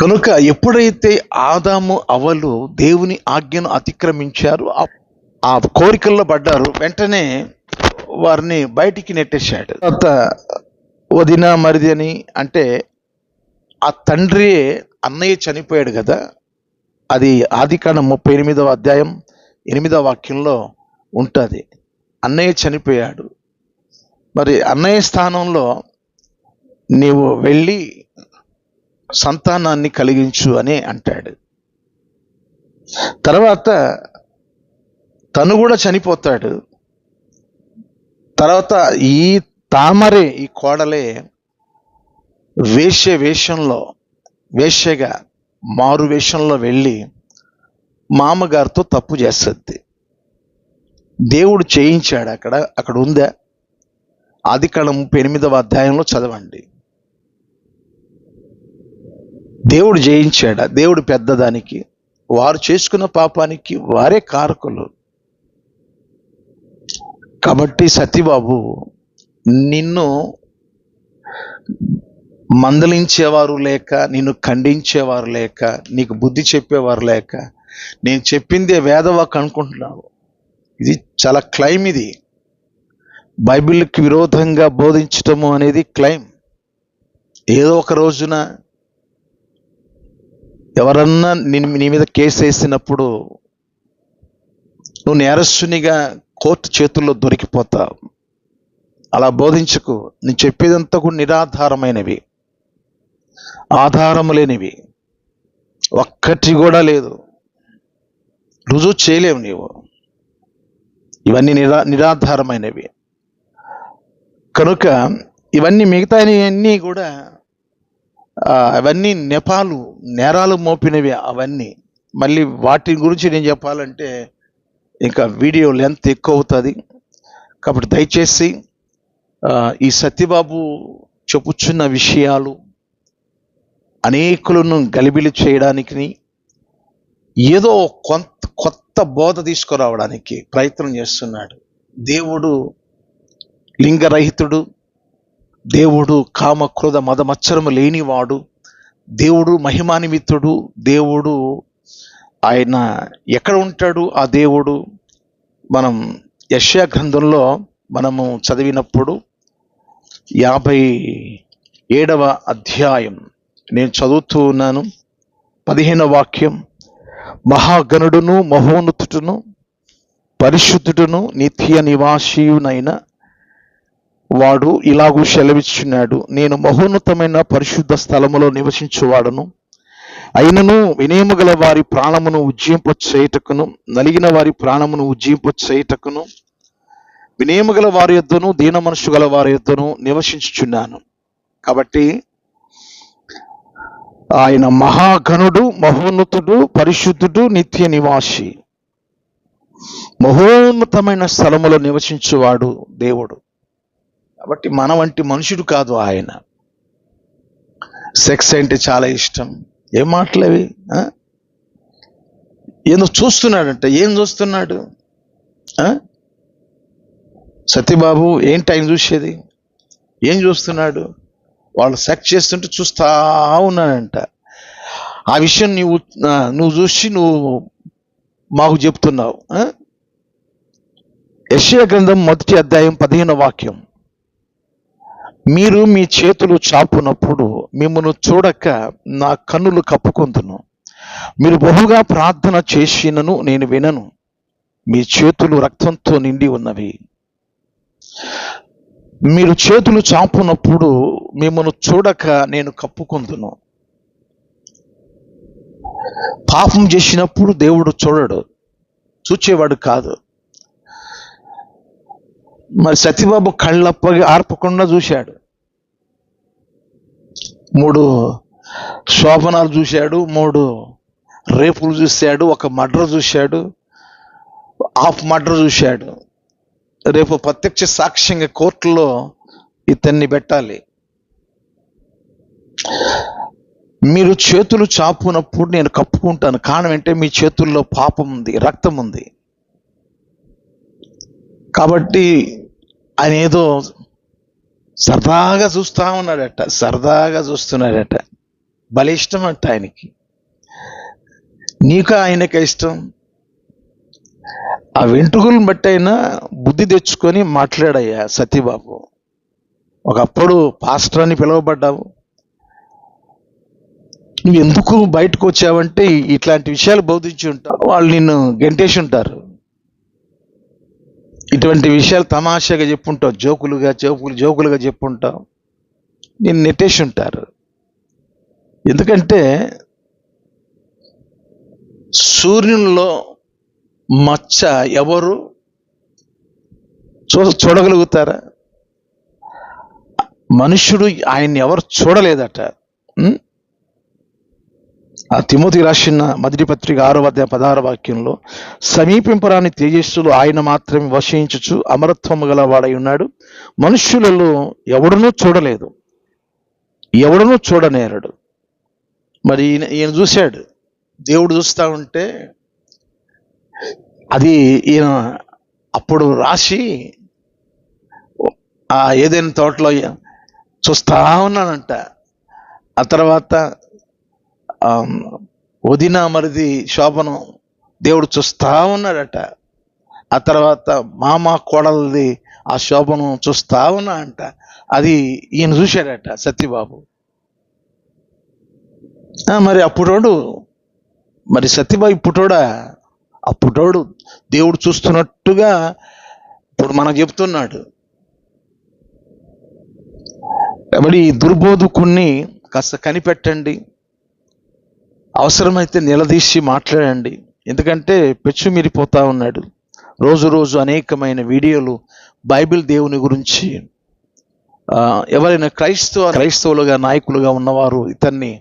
కనుక ఎప్పుడైతే ఆదాము అవ్వలు దేవుని ఆజ్ఞను అతిక్రమించారు, ఆ కోరికల్లో పడ్డారు, వెంటనే వారిని బయటికి నెట్టేశాడు. తర్వాత వదిన మరిది అని అంటే ఆ తండ్రి అన్నయ్య చనిపోయాడు కదా. అది ఆదికాండం 38వ అధ్యాయం 8వ వాక్యంలో ఉంటుంది. అన్నయ్య చనిపోయాడు. మరి అన్నయ్య స్థానంలో నీవు వెళ్ళి సంతానాన్ని కలిగించు అని అంటాడు. తర్వాత తను కూడా చనిపోతాడు. తర్వాత ఈ తామరే, ఈ కోడలే వేశ్యగా మారు వేషంలో వెళ్ళి మామగారితో తప్పు చేస్తుంది. దేవుడు చేయించాడు. అక్కడ ఉందా? ఆదికాండం 38వ అధ్యాయంలో చదవండి. దేవుడు జయించాడా? దేవుడు పెద్దదానికి, వారు చేసుకున్న పాపానికి వారే కారకులు. కాబట్టి సతీబాబు, నిన్ను మందలించేవారు లేక, నిన్ను ఖండించేవారు లేక, నీకు బుద్ధి చెప్పేవారు లేక, నేను చెప్పిందే వేదవాక్ అనుకుంటున్నావు. ఇది చాలా క్లైమ్. ఇది బైబిల్కి విరోధంగా బోధించటము అనేది క్లైమ్. ఏదో ఒక రోజున ఎవరన్నా నీ మీద కేసు వేసినప్పుడు నువ్వు నేరస్తునిగా కోర్టు చేతుల్లో దొరికిపోతావు. అలా బోధించకు. నేను చెప్పేదంతా కూడా నిరాధారమైనవి, ఆధారము లేనివి, ఒక్కటి కూడా లేదు, రుజువు చేయలేవు నీవు. ఇవన్నీ నిరాధారమైనవి. కనుక ఇవన్నీ మిగతాయన్నీ కూడా అవన్నీ నేరాలు మోపినవి. అవన్నీ మళ్ళీ వాటి గురించి నేను చెప్పాలంటే ఇంకా వీడియో లెంత్ ఎక్కువ అవుతుంది. కాబట్టి దయచేసి ఈ సత్యబాబు చెప్పుచున్న విషయాలు అనేకులను గలిబిలి చేయడానికి, ఏదో కొత్త బోధ తీసుకురావడానికి ప్రయత్నం చేస్తున్నాడు. దేవుడు లింగరహితుడు, దేవుడు కామ క్రోధ మద మత్సరము లేనివాడు, దేవుడు మహిమానిమిత్తుడు. దేవుడు ఆయన ఎక్కడ ఉంటాడు? ఆ దేవుడు మనం యెషయా గ్రంథంలో మనము చదివినప్పుడు 57వ అధ్యాయం నేను చదువుతూ ఉన్నాను. 15వ వాక్యం, మహాగణుడును మహోన్నతుడును పరిశుద్ధుడును నిత్య నివాసియునైన వాడు ఇలాగూ సెలవిచ్చున్నాడు, నేను మహోన్నతమైన పరిశుద్ధ స్థలములో నివసించువాడను. అయినను వినయము గల వారి ప్రాణమును ఉజ్జింపచేయుటకును, నలిగిన వారి ప్రాణమును ఉజ్జింపచేయుటకును, వినయము గల వారి యొద్దను దీన మనసు గల వారి యొద్దను నివసించుచున్నాను. కాబట్టి ఆయన మహాగణుడు, మహోన్నతుడు, పరిశుద్ధుడు, నిత్య నివాసి, మహోన్నతమైన స్థలములో నివసించువాడు దేవుడు. కాబట్టి మన వంటి మనుషుడు కాదు ఆయన. సెక్స్ అంటే చాలా ఇష్టం. ఏం మాటలు అవి? ఏదో చూస్తున్నాడంట. ఏం చూస్తున్నాడు? సత్యబాబు ఏంటి ఆయన చూసేది? ఏం చూస్తున్నాడు? వాళ్ళు సెక్స్ చేస్తుంటే చూస్తా ఉన్నాడంట. ఆ విషయం నువ్వు చూసి నువ్వు మాకు చెప్తున్నావు. యెషయా గ్రంథం 1వ అధ్యాయం 15వ వాక్యం. మీరు మీ చేతులు చాపునప్పుడు మిమ్మల్ని చూడక నా కన్నులు కప్పుకొందును. మీరు బహుగా ప్రార్థన చేసినను నేను వినను. మీ చేతులు రక్తంతో నిండి ఉన్నవి. మీరు చేతులు చాపునప్పుడు మిమ్మల్ని చూడక నేను కప్పుకొందును. పాపం చేసినప్పుడు దేవుడు చూడడు, చూచేవాడు కాదు. మరి సత్యబాబు కళ్ళప్పగి ఆర్పకుండా చూశాడు. 3 శోభనాలు చూశాడు, 3 రేపులు చూశాడు, 1 మర్డర్ చూశాడు, హాఫ్ మర్డర్ చూశాడు. రేపు ప్రత్యక్ష సాక్ష్యంగా కోర్టులో ఇతన్ని పెట్టాలి. మీరు చేతులు చాపునప్పుడు నేను కప్పుకుంటాను. కారణం ఏంటంటే మీ చేతుల్లో పాపం ఉంది, రక్తం ఉంది. కాబట్టి ఆయన ఏదో సరదాగా చూస్తా ఉన్నాడట, సరదాగా చూస్తున్నాడట. భలే ఇష్టం అంట ఆయనకి. నీకు ఆయనకే ఇష్టం. ఆ వెంట్రుకలను బట్టి అయినా బుద్ధి తెచ్చుకొని మాట్లాడయ్యా సత్యబాబు. ఒకప్పుడు పాస్టర్ అని పిలువబడ్డావు. నువ్వు ఎందుకు బయటకు వచ్చావంటే ఇట్లాంటి విషయాలు బోధించి ఉంటావు, వాళ్ళు నిన్ను గెంటేసి ఉంటారు. ఇటువంటి విషయాలు తమాషాగా చెప్పుంటావు, జోకులుగా చెప్పుంటావు, నిన్ను నెట్టేసి ఉంటారు. ఎందుకంటే సూర్యునిలో మచ్చ ఎవరు చూడగలుగుతారా? మనుష్యుడు ఆయన్ని ఎవరు చూడలేదట. ఆ తిమోతి రాసిన 1వ పత్రిక 6వ అధ్యాయం 16వ వాక్యంలో, సమీపింపరాని తేజస్సులు ఆయన మాత్రమే వశించుచు అమరత్వము గల వాడై ఉన్నాడు. మనుష్యులలో ఎవడనూ చూడలేదు, ఎవడనూ చూడనేరడు. మరి ఈయన చూశాడు. దేవుడు చూస్తా ఉంటే అది ఈయన అప్పుడు రాసి ఆ ఏదైనా తోటలో చూస్తా ఉన్నానంట. ఆ తర్వాత వదిన మరిది శోభనం దేవుడు చూస్తా ఉన్నాడట. ఆ తర్వాత మామ కోడలది ఆ శోభనం చూస్తా ఉన్నా అంట. అది ఈయన చూశాడట సత్యబాబు. మరి అప్పుడోడు, మరి సత్యబాబు ఇప్పుడోడా? అప్పుడోడు దేవుడు చూస్తున్నట్టుగా ఇప్పుడు మనకు చెప్తున్నాడు. కాబట్టి ఈ దుర్బోధకుణ్ణి కాస్త కనిపెట్టండి, అవసరమైతే నిలదీసి మాట్లాడండి. ఎందుకంటే పెచ్చు మీరిపోతా ఉన్నాడు. రోజు అనేకమైన వీడియోలు బైబిల్ దేవుని గురించి ఎవరైనా క్రైస్తవులుగా నాయకులుగా ఉన్నవారు ఇతన్ని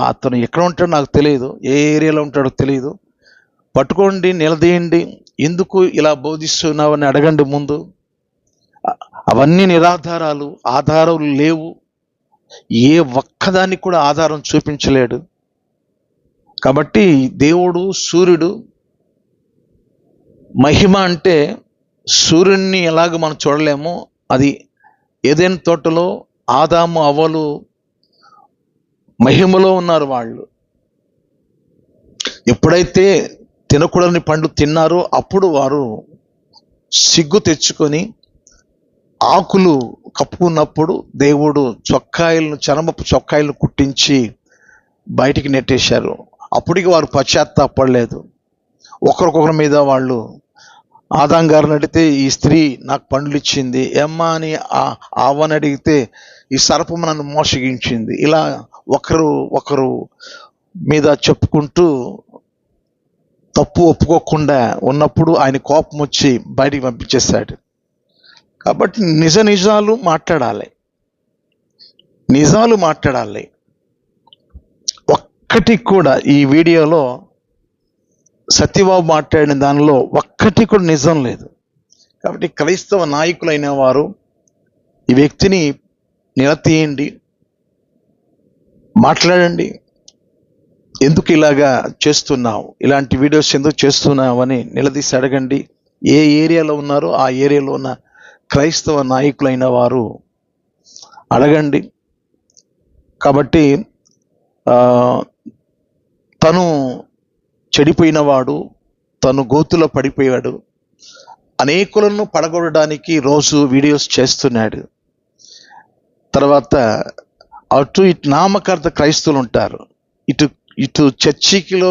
అతను ఎక్కడ ఉంటాడో నాకు తెలియదు, ఏ ఏరియాలో ఉంటాడో తెలియదు, పట్టుకోండి, నిలదీయండి. ఎందుకు ఇలా బోధిస్తున్నావని అడగండి ముందు. అవన్నీ నిరాధారాలు, ఆధారాలు లేవు. ఏ ఒక్కదానికి కూడా ఆధారం చూపించలేడు. కాబట్టి దేవుడు సూర్యుడు మహిమ అంటే సూర్యుడిని ఎలాగ మనం చూడలేమో, అది ఏదైనా తోటలో ఆదాము అవ్వలు మహిమలో ఉన్నారు. వాళ్ళు ఎప్పుడైతే తినకూడని పండు తిన్నారో అప్పుడు వారు సిగ్గు తెచ్చుకొని ఆకులు కప్పుకున్నప్పుడు దేవుడు చనమపు చొక్కాయలను కుట్టించి బయటికి నెట్టేశారు. అప్పటికి వారు పశ్చాత్తాపడలేదు. ఒకరికొకరి మీద వాళ్ళు ఆదాం గారిని అడిగితే ఈ స్త్రీ నాకు పండ్లు ఇచ్చింది, ఏమ్మా అని ఆవని అడిగితే ఈ సర్పము నన్ను మోసగించింది. ఇలా ఒకరు మీద చెప్పుకుంటూ తప్పు ఒప్పుకోకుండా ఉన్నప్పుడు ఆయన కోపం వచ్చి బయటికి పంపించేశాడు. కాబట్టి నిజాలు మాట్లాడాలి, నిజాలు మాట్లాడాలి. ఒక్కటి కూడా ఈ వీడియోలో సత్యబాబు మాట్లాడిన దానిలో ఒక్కటి కూడా నిజం లేదు. కాబట్టి క్రైస్తవ నాయకులైన వారు ఈ వ్యక్తిని నిలదీయండి. మాట్లాడండి. ఎందుకు ఇలాగా చేస్తున్నావు, ఇలాంటి వీడియోస్ ఎందుకు చేస్తున్నావు అని నిలదీసి అడగండి. ఏ ఏరియాలో ఉన్నారో ఆ ఏరియాలో ఉన్న క్రైస్తవ నాయకులైన వారు అడగండి. కాబట్టి తను చెడిపోయినవాడు, తను గోతులో పడిపోయాడు, అనేకులను పడగొట్టడానికి రోజు వీడియోస్ చేస్తున్నాడు. తర్వాత అటు ఇటు నామకార్థ క్రైస్తవులు ఉంటారు, ఇటు ఇటు చర్చికిలో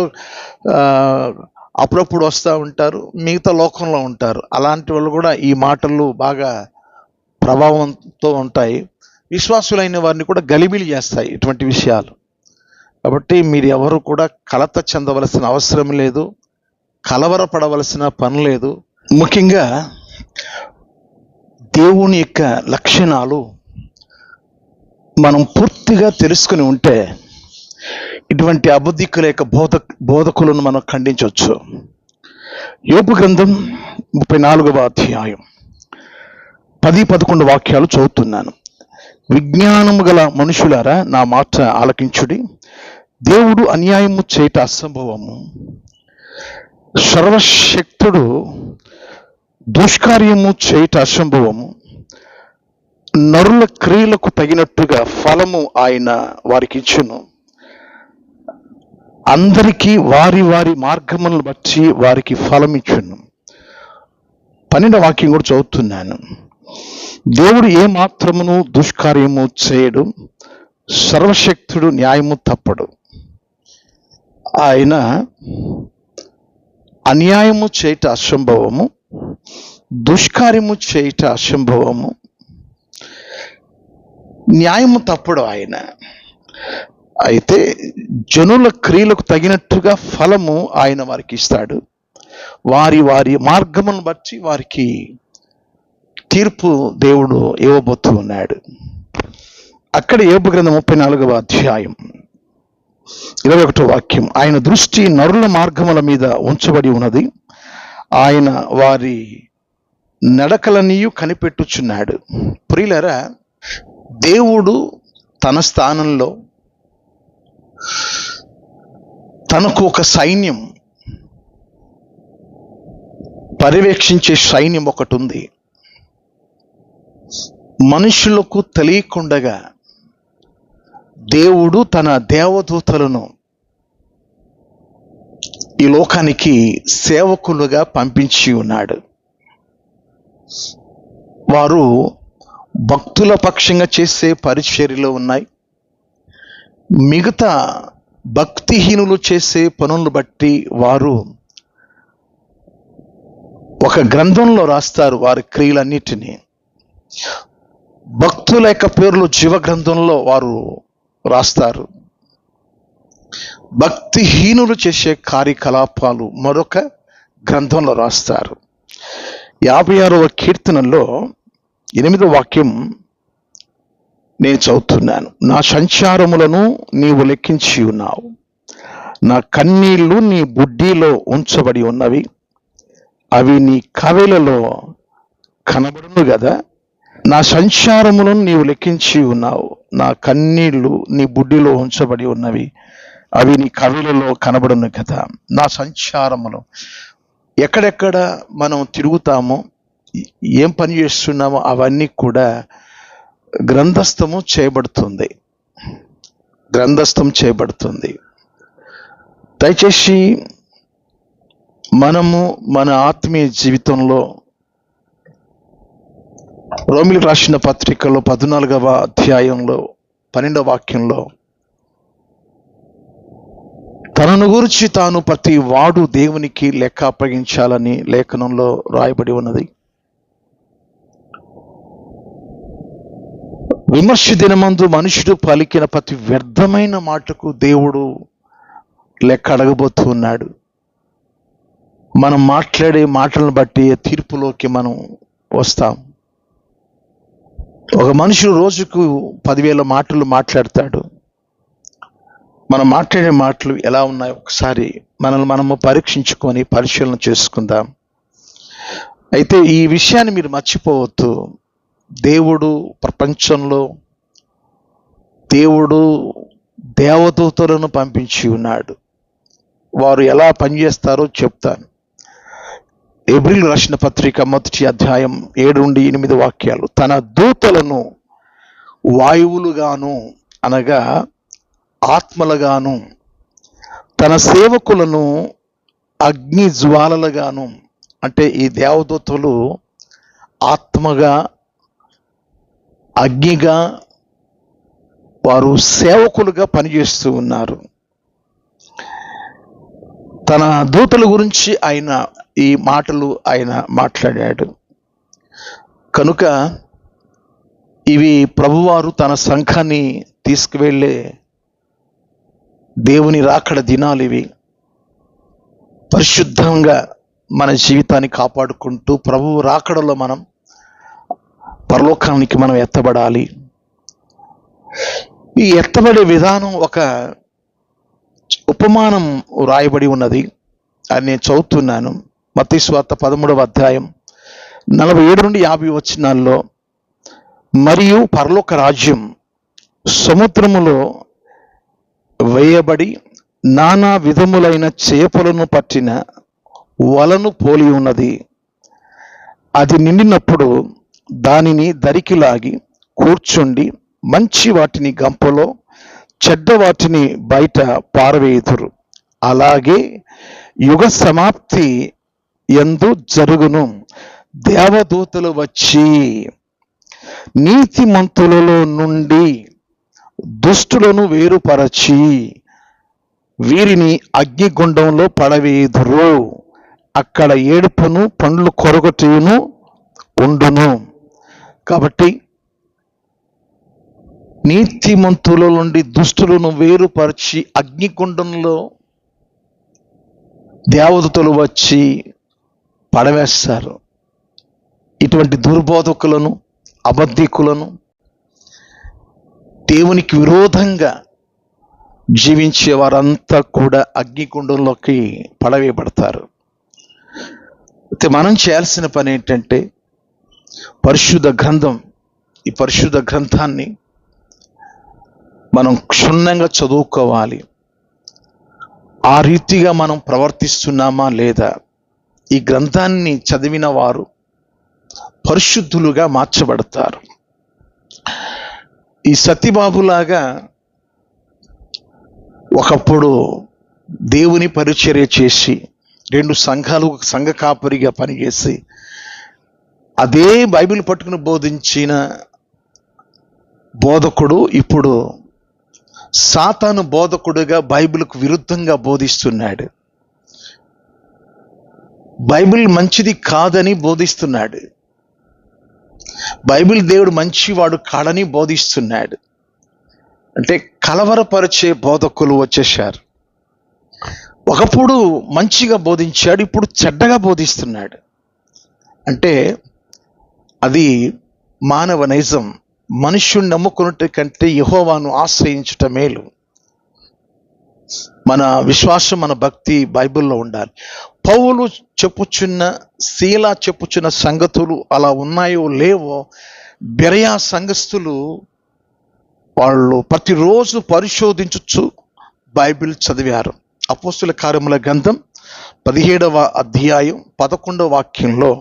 అప్పుడప్పుడు వస్తూ ఉంటారు, మిగతా లోకంలో ఉంటారు. అలాంటి వాళ్ళు కూడా ఈ మాటలు బాగా ప్రభావంతో ఉంటాయి. విశ్వాసులైన వారిని కూడా గలిబిలి చేస్తాయి ఇటువంటి విషయాలు. కాబట్టి మీరు ఎవరు కూడా కలత చెందవలసిన అవసరం లేదు, కలవరపడవలసిన పని లేదు. ముఖ్యంగా దేవుని యొక్క లక్షణాలు మనం పూర్తిగా తెలుసుకుని ఉంటే ఇటువంటి అబద్ధికుల యొక్క బోధకులను మనం ఖండించవచ్చు. యోబు గ్రంథం 34వ అధ్యాయం 10-11 వాక్యాలు చదువుతున్నాను. విజ్ఞానము గల మనుషులారా, నా మాట ఆలకించుడి. దేవుడు అన్యాయము చేయట అసంభవము, సర్వశక్తుడు దుష్కార్యము చేయట అసంభవము. నరుల క్రియలకు తగినట్టుగా ఫలము ఆయన వారికి ఇచ్చును. అందరికీ వారి వారి మార్గములను బట్టి వారికి ఫలం ఇచ్చును. 12వ వాక్యం కూడా చదువుతున్నాను. దేవుడు ఏ మాత్రమును దుష్కార్యము చేయడు, సర్వశక్తుడు న్యాయము తప్పడు. ఆయన అన్యాయము చేయట అసంభవము, దుష్కార్యము చేయట అసంభవము, న్యాయము తప్పడు ఆయన. అయితే జనుల క్రియలకు తగినట్టుగా ఫలము ఆయన వారికి ఇస్తాడు. వారి వారి మార్గమును బట్టి వారికి తీర్పు దేవుడు ఇవ్వబోతూ ఉన్నాడు. అక్కడ యోబు గ్రంథం 34వ అధ్యాయం 21వ వాక్యం. ఆయన దృష్టి నరుల మార్గముల మీద ఉంచబడి ఉన్నది, ఆయన వారి నడకలనియు కనిపెట్టుచున్నాడు. ప్రియులారా, దేవుడు తన స్థానంలో తనకు ఒక సైన్యం, పర్యవేక్షించే సైన్యం ఒకటి ఉంది. మనుషులకు తెలియకుండగా దేవుడు తన దేవదూతలను ఈ లోకానికి సేవకులుగా పంపించి ఉన్నాడు. వారు భక్తుల పక్షంగా చేసే పరిచర్యలు ఉన్నాయి. మిగతా భక్తిహీనులు చేసే పనులను బట్టి వారు ఒక గ్రంథంలో రాస్తారు వారి క్రియలన్నిటినీ. భక్తుల యొక్క పేర్లు జీవ గ్రంథంలో వారు రాస్తారు. భక్తిహీనులు చేసే కార్యకలాపాలు మరొక గ్రంథంలో రాస్తారు. 56వ కీర్తనలో 8వ వాక్యం నేను చదువుతున్నాను. నా సంచారములను నీవు లెక్కించి ఉన్నావు, నా కన్నీళ్లు నీ బుడ్డిలో ఉంచబడి ఉన్నవి, అవి నీ కవెలలో కనబడును కదా. నా సంచారములను నీవు లెక్కించి ఉన్నావు, నా కన్నీళ్లు నీ బుడ్డిలో ఉంచబడి ఉన్నవి, అవి నీ కవెలలో కనబడును కదా. నా సంచారములు, ఎక్కడెక్కడ మనం తిరుగుతామో, ఏం పని చేస్తున్నామో అవన్నీ కూడా గ్రంథస్థము చేయబడుతుంది. దయచేసి మనము మన ఆత్మీయ జీవితంలో రోమిలకు రాసిన పత్రికలో 14వ అధ్యాయంలో 12వ వాక్యంలో తనను గురించి తాను ప్రతి వాడు దేవునికి లెక్క అప్పగించాలని లేఖనంలో రాయబడి ఉన్నది. విమర్శ దినమందు మనుషుడు పలికిన ప్రతి వ్యర్థమైన మాటకు దేవుడు లెక్క అడగబోతూ ఉన్నాడు. మనం మాట్లాడే మాటలను బట్టి తీర్పులోకి మనం వస్తాం. ఒక మనుషుడు రోజుకు 10,000 మాటలు మాట్లాడతాడు. మనం మాట్లాడే మాటలు ఎలా ఉన్నాయో ఒకసారి మనము పరీక్షించుకొని పరిశీలన చేసుకుందాం. అయితే ఈ విషయాన్ని మీరు మర్చిపోవద్దు. దేవుడు ప్రపంచంలో దేవుడు దేవదూతలను పంపించి ఉన్నాడు. వారు ఎలా పనిచేస్తారో చెప్తాను. హెబ్రీయులకు రాసిన పత్రిక 1వ అధ్యాయం 7-8 వాక్యాలు. తన దూతలను వాయువులుగాను అనగా ఆత్మలుగాను, తన సేవకులను అగ్ని జ్వాలలుగాను, అంటే ఈ దేవదూతలు ఆత్మగా అగ్నిగా వారు సేవకులుగా పనిచేస్తూ ఉన్నారు. తన దూతల గురించి ఆయన ఈ మాటలు ఆయన మాట్లాడాడు. కనుక ఇవి ప్రభువారు తన సంఘాన్ని తీసుకువెళ్ళే దేవుని రాకడ దినాలు ఇవి. పరిశుద్ధంగా మన జీవితాన్ని కాపాడుకుంటూ ప్రభువు రాకడలో మనం పరలోకానికి మనం ఎత్తబడాలి. ఈ ఎత్తబడే విధానం ఒక ఉపమానం రాయబడి ఉన్నది. అది నేను చదువుతున్నాను. మత్తయి సువార్త 13వ అధ్యాయం 47-50 వచనాల్లో, మరియు పరలోక రాజ్యం సముద్రములో వేయబడి నానా విధములైన చేపలను పట్టిన వలను పోలి ఉన్నది. అది నిండినప్పుడు దానిని దరికి లాగి కూర్చుండి మంచి వాటిని గంపలో, చెడ్డ వాటిని బయట పారవేయుదురు. అలాగే యుగ సమాప్తి యందు జరుగును. దేవదూతలు వచ్చి నీతిమంతులలో నుండి దుష్టులను వేరుపరచి వీరిని అగ్నిగుండంలో పడవేయుదురు. అక్కడ ఏడుపును పండ్లు కొరగొట్టును ఉండును. కాబట్టి నీతిమంతుల నుండి దుష్టులను వేరుపరిచి అగ్నిగుండంలో దేవదూతలు వచ్చి పడవేస్తారు. ఇటువంటి దుర్బోధకులను, అబద్ధికులను, దేవునికి విరోధంగా జీవించే వారంతా కూడా అగ్నిగుండంలోకి పడవేయబడతారు. అయితే మనం చేయాల్సిన పని ఏంటంటే పరిశుద్ధ గ్రంథం, ఈ పరిశుద్ధ గ్రంథాన్ని మనం క్షుణ్ణంగా చదువుకోవాలి. ఆ రీతిగా మనం ప్రవర్తిస్తున్నామా లేదా? ఈ గ్రంథాన్ని చదివిన వారు పరిశుద్ధులుగా మార్చబడతారు. ఈ సతీబాబులాగా ఒకప్పుడు దేవుని పరిచర్య చేసి 2 సంఘాలు సంఘ కాపరిగా పనిచేసి అదే బైబిల్ పట్టుకుని బోధించిన బోధకుడు ఇప్పుడు సాతాను బోధకుడుగా బైబిల్కు విరుద్ధంగా బోధిస్తున్నాడు. బైబిల్ మంచిది కాదని బోధిస్తున్నాడు. బైబిల్ దేవుడు మంచివాడు కాడని బోధిస్తున్నాడు. అంటే కలవరపరిచే బోధకులు వచ్చేశారు. ఒకప్పుడు మంచిగా బోధించాడు, ఇప్పుడు చెడ్డగా బోధిస్తున్నాడు. అంటే అది మానవ నైజం. మనుష్యుని నమ్ముకున్నట్టు కంటే యెహోవాను ఆశ్రయించుట మేలు. మన విశ్వాసం, మన భక్తి బైబిల్లో ఉండాలి. పౌలు చెప్పుచున్న, శీలా చెప్పుచున్న సంగతులు అలా ఉన్నాయో లేవో బెరయా సంఘస్థులు వాళ్ళు ప్రతిరోజు పరిశోధించుచు బైబిల్ చదివారు. అపోస్తుల కార్యముల గ్రంథం 17వ అధ్యాయం 11వ వాక్యంలో,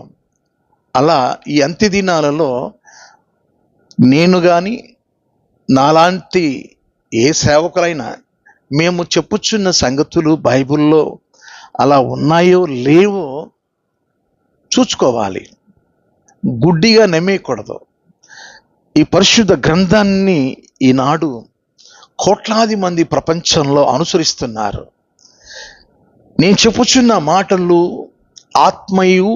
అలా ఈ అంత్య దినాలలో నేను కానీ నాలాంటి ఏ సేవకులైనా మేము చెప్పుచున్న సంగతులు బైబిల్లో అలా ఉన్నాయో లేవో చూసుకోవాలి. గుడ్డిగా నమ్మేయకూడదు. ఈ పరిశుద్ధ గ్రంథాన్ని ఈనాడు కోట్లాది మంది ప్రపంచంలో అనుసరిస్తున్నారు. నేను చెప్పుచున్న మాటలు ఆత్మయు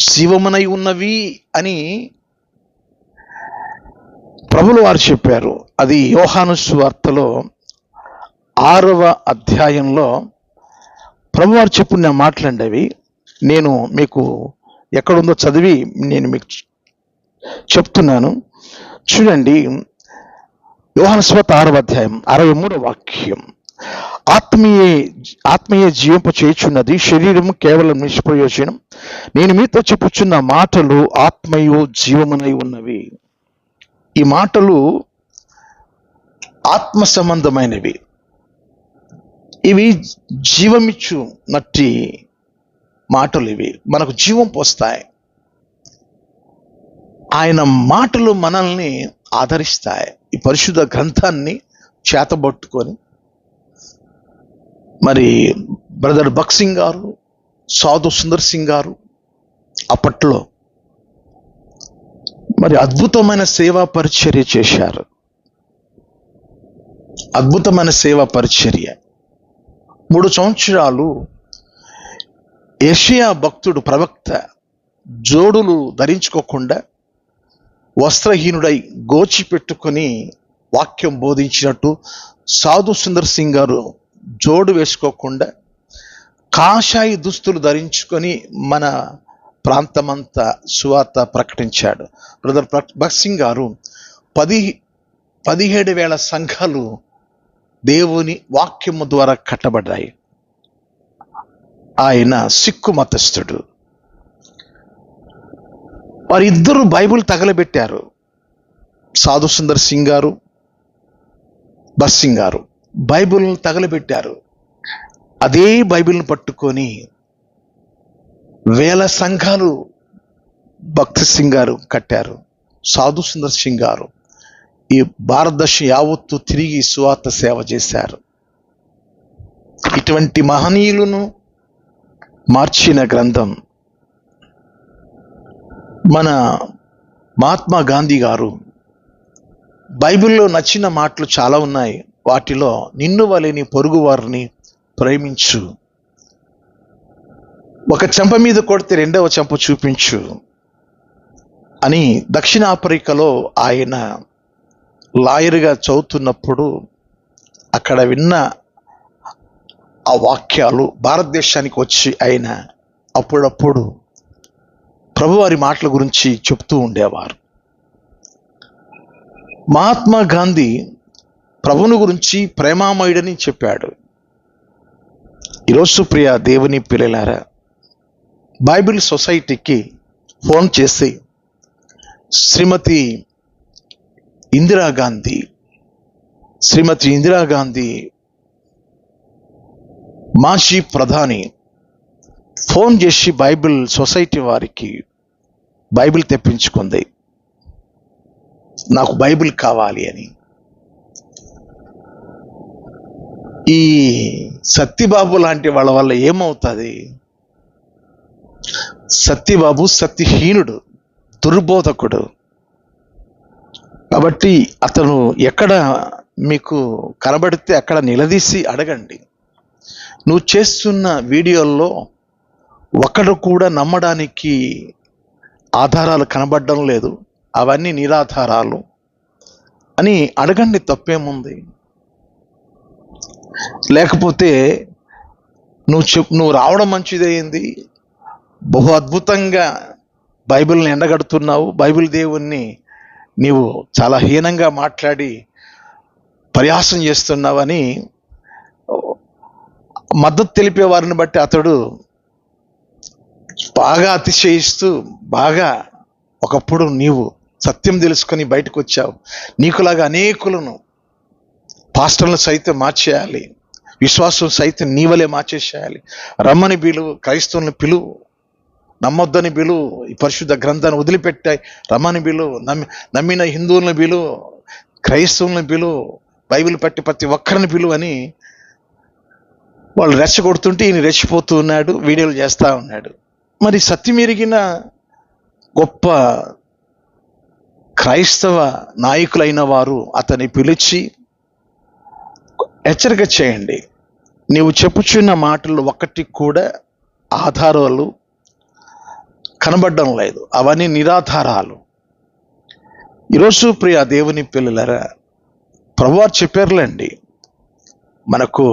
జీవమునై ఉన్నవి అని ప్రభులు వారు చెప్పారు. అది యోహాను సువార్తలో 6వ అధ్యాయంలో ప్రభువారు చెప్పిన మాటలండి అవి. నేను మీకు ఎక్కడుందో చదివి నేను మీకు చెప్తున్నాను. చూడండి, యోహాను సువార్త 6వ అధ్యాయం 63వ వాక్యం. ఆత్మీయ జీవింప చేయుచున్నది, శరీరము కేవలం నిష్ప్రయోజనం. నేను మీతో చెప్పుచున్న మాటలు ఆత్మయు జీవమునై ఉన్నవి. ఈ మాటలు ఆత్మ సంబంధమైనవి. ఇవి జీవమిచ్చు నట్టి మాటలు, ఇవి మనకు జీవం పోస్తాయి. ఆయన మాటలు మనల్ని ఆదరిస్తాయి. ఈ పరిశుద్ధ గ్రంథాన్ని చేతబట్టుకొని మరి బ్రదర్ భగత్ సింగ్ గారు, సాధు సుందర్ సింగ్ గారు అప్పట్లో మరి అద్భుతమైన సేవా పరిచర్య చేశారు. అద్భుతమైన సేవా పరిచర్య. 3 సంవత్సరాలు యెషయా భక్తుడు ప్రవక్త జోడులు ధరించుకోకుండా వస్త్రహీనుడై గోచి పెట్టుకొని వాక్యం బోధించినట్టు సాధు సుందర్ సింగ్ గారు జోడు వేసుకోకుండా కాషాయి దుస్తులు ధరించుకొని మన ప్రాంతమంతా సువార్త ప్రకటించాడు. బ్రదర్ భగత్ సింగ్ గారు 17,000 సంఘాలు దేవుని వాక్యము ద్వారా కట్టబడ్డాయి. ఆయన సిక్కు మతస్థుడు. వారిద్దరూ బైబిల్ తగలబెట్టారు. సాధు సుందర్ సింగ్ గారు, భగత్ సింగ్ గారు బైబిల్ తగలబెట్టారు. అదే బైబిల్ను పట్టుకొని 1000 సంఘాలు భగత్ సింగ్ గారు కట్టారు. సాధు సుందర్ సింగ్ గారు ఈ భారతదేశం యావత్తు తిరిగి సువార్త సేవ చేశారు. ఇటువంటి మహనీయులను మార్చిన గ్రంథం. మన మహాత్మా గాంధీ గారు బైబిల్లో నచ్చిన మాటలు చాలా ఉన్నాయి. వాటిలో నిన్ను వలె నీ పొరుగు వారిని ప్రేమించు, ఒక చెంప మీద కొడితే రెండవ చెంప చూపించు అని దక్షిణాఫ్రికాలో ఆయన లాయర్గా చదువుతున్నప్పుడు అక్కడ విన్న ఆ వాక్యాలు భారతదేశానికి వచ్చి ఆయన అప్పుడప్పుడు ప్రభువారి మాటల గురించి చెప్తూ ఉండేవారు. మహాత్మా గాంధీ ప్రభువుని గురించి ప్రేమామయుడని చెప్పాడు. ఈరోజు ప్రియ దేవుని పిల్లలారా, బైబిల్ సొసైటీకి ఫోన్ చేసి శ్రీమతి ఇందిరాగాంధీ మాజీ ప్రధాని ఫోన్ చేసి బైబిల్ సొసైటీ వారికి బైబిల్ తెప్పించుకుంది. నాకు బైబిల్ కావాలి అని. ఈ సత్యబాబు లాంటి వాళ్ళ వల్ల ఏమవుతుంది? సత్యబాబు సత్యహీనుడు, దుర్బోధకుడు. కాబట్టి అతను ఎక్కడ మీకు కనబడితే అక్కడ నిలదీసి అడగండి. నువ్వు చేస్తున్న వీడియోల్లో ఒకడు కూడా నమ్మడానికి ఆధారాలు కనబడడం లేదు, అవన్నీ నిరాధారాలు అని అడగండి. తప్పేముంది? లేకపోతే నువ్వు రావడం మంచిదైంది, బహు అద్భుతంగా బైబిల్ని ఎండగడుతున్నావు, బైబిల్ దేవుణ్ణి నీవు చాలా హీనంగా మాట్లాడి పరిహాసం చేస్తున్నావని మద్దతు తెలిపే వారిని బట్టి అతడు బాగా అతిశయిస్తూ బాగా ఒకప్పుడు నీవు సత్యం తెలుసుకొని బయటకు వచ్చావు, నీకులాగా అనేకులను పాస్టర్లను సైతం మార్చేయాలి, విశ్వాసం సైతం నీవలే మార్చేసేయాలి, రమ్మని పిలువు, క్రైస్తవులను పిలువు, నమ్మొద్దని పిలువు, ఈ పరిశుద్ధ గ్రంథాన్ని వదిలిపెట్టాయి రమ్మని పిలువు, నమ్మిన హిందువులను పిలువు, క్రైస్తవులను పిలువు, బైబిల్ పట్టి ప్రతి ఒక్కరిని పిలువు అని వాళ్ళు రెచ్చగొడుతుంటే ఈయన రెచ్చిపోతూ ఉన్నాడు, వీడియోలు చేస్తూ ఉన్నాడు. మరి సత్యం ఎరిగిన గొప్ప క్రైస్తవ నాయకులైన వారు అతన్ని పిలిచి హెచ్చరిక చేయండి, నీవు చెప్పుచున్న మాటలు ఒక్కటి కూడా ఆధారాలు కనబడడం లేదు, అవన్నీ నిరాధారాలు. ఈరోజు ప్రియ దేవుని పిల్లలారా, ప్రభువారు చెప్పారులేండి మనకు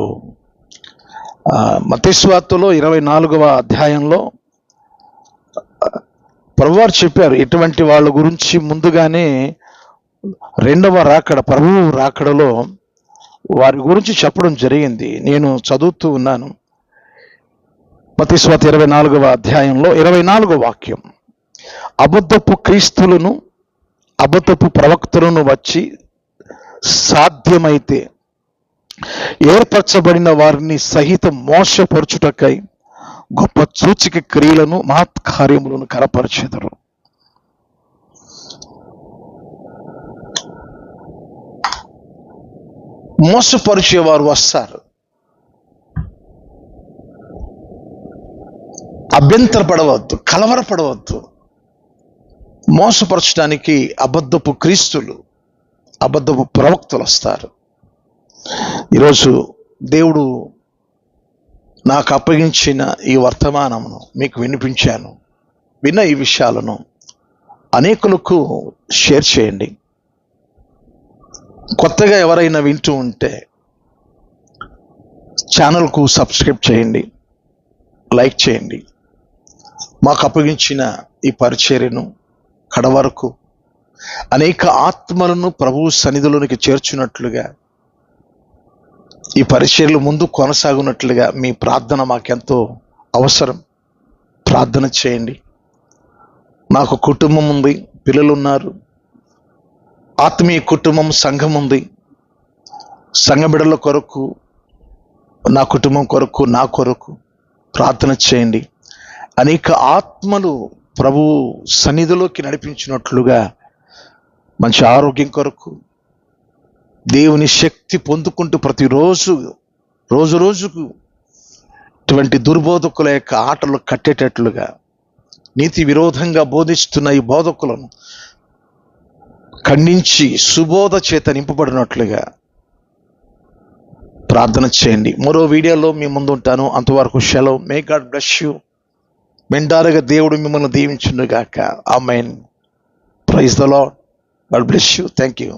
మత్తయి సువార్తలో 24వ అధ్యాయంలో ప్రభువారు చెప్పారు. ఇటువంటి వాళ్ళ గురించి ముందుగానే రెండవ రాకడ, ప్రభువు రాకడలో వారి గురించి చెప్పడం జరిగింది. నేను చదువుతూ ఉన్నాను. మత్తయి సువార్త 24వ అధ్యాయంలో 24వ వాక్యం. అబద్ధపు క్రీస్తులను అబద్ధపు ప్రవక్తలను వచ్చి సాధ్యమైతే ఏర్పరచబడిన వారిని సహితం మోసపరచుటకై గొప్ప సూచిక క్రియలను మహత్కార్యములను కనపరచెదరు. మోసపరిచేవారు వస్తారు. అభ్యంతరపడవద్దు, కలవరపడవద్దు. మోసపరచడానికి అబద్ధపు క్రీస్తులు, అబద్ధపు ప్రవక్తలు వస్తారు. ఈరోజు దేవుడు నాకు అప్పగించిన ఈ వర్తమానమును మీకు వినిపించాను. విన్న ఈ విషయాలను అనేకులకు షేర్ చేయండి. కొత్తగా ఎవరైనా వింటూ ఉంటే ఛానల్కు సబ్స్క్రైబ్ చేయండి, లైక్ చేయండి. మాకు అప్పగించిన ఈ పరిచర్యను కడవరకు అనేక ఆత్మలను ప్రభువు సన్నిధిలోనికి చేర్చున్నట్లుగా, ఈ పరిచర్యలు ముందు కొనసాగునట్లుగా మీ ప్రార్థన మాకెంతో అవసరం. ప్రార్థన చేయండి. నాకు కుటుంబం ఉంది, పిల్లలు ఉన్నారు, ఆత్మీయ కుటుంబం, సంఘం ఉంది. సంఘ బిడ్డల కొరకు, నా కుటుంబం కొరకు, నా కొరకు ప్రార్థన చేయండి. అనేక ఆత్మలు ప్రభు సన్నిధిలోకి నడిపించినట్లుగా, మంచి ఆరోగ్యం కొరకు, దేవుని శక్తి పొందుకుంటూ ప్రతిరోజు రోజుకు ఇటువంటి దుర్బోధకుల యొక్క ఆటలు కట్టేటట్లుగా, నీతి విరోధంగా బోధిస్తున్న ఈ బోధకులను ఖండించి సుబోధ చేత నింపబడినట్లుగా ప్రార్థన చేయండి. మరో వీడియోలో మీ ముందు ఉంటాను. అంతవరకు సెలవు. May God bless you. మెండారుగా దేవుడు మిమ్మల్ని దీవించును గాక. Amen. Praise the lord. God bless you. Thank you.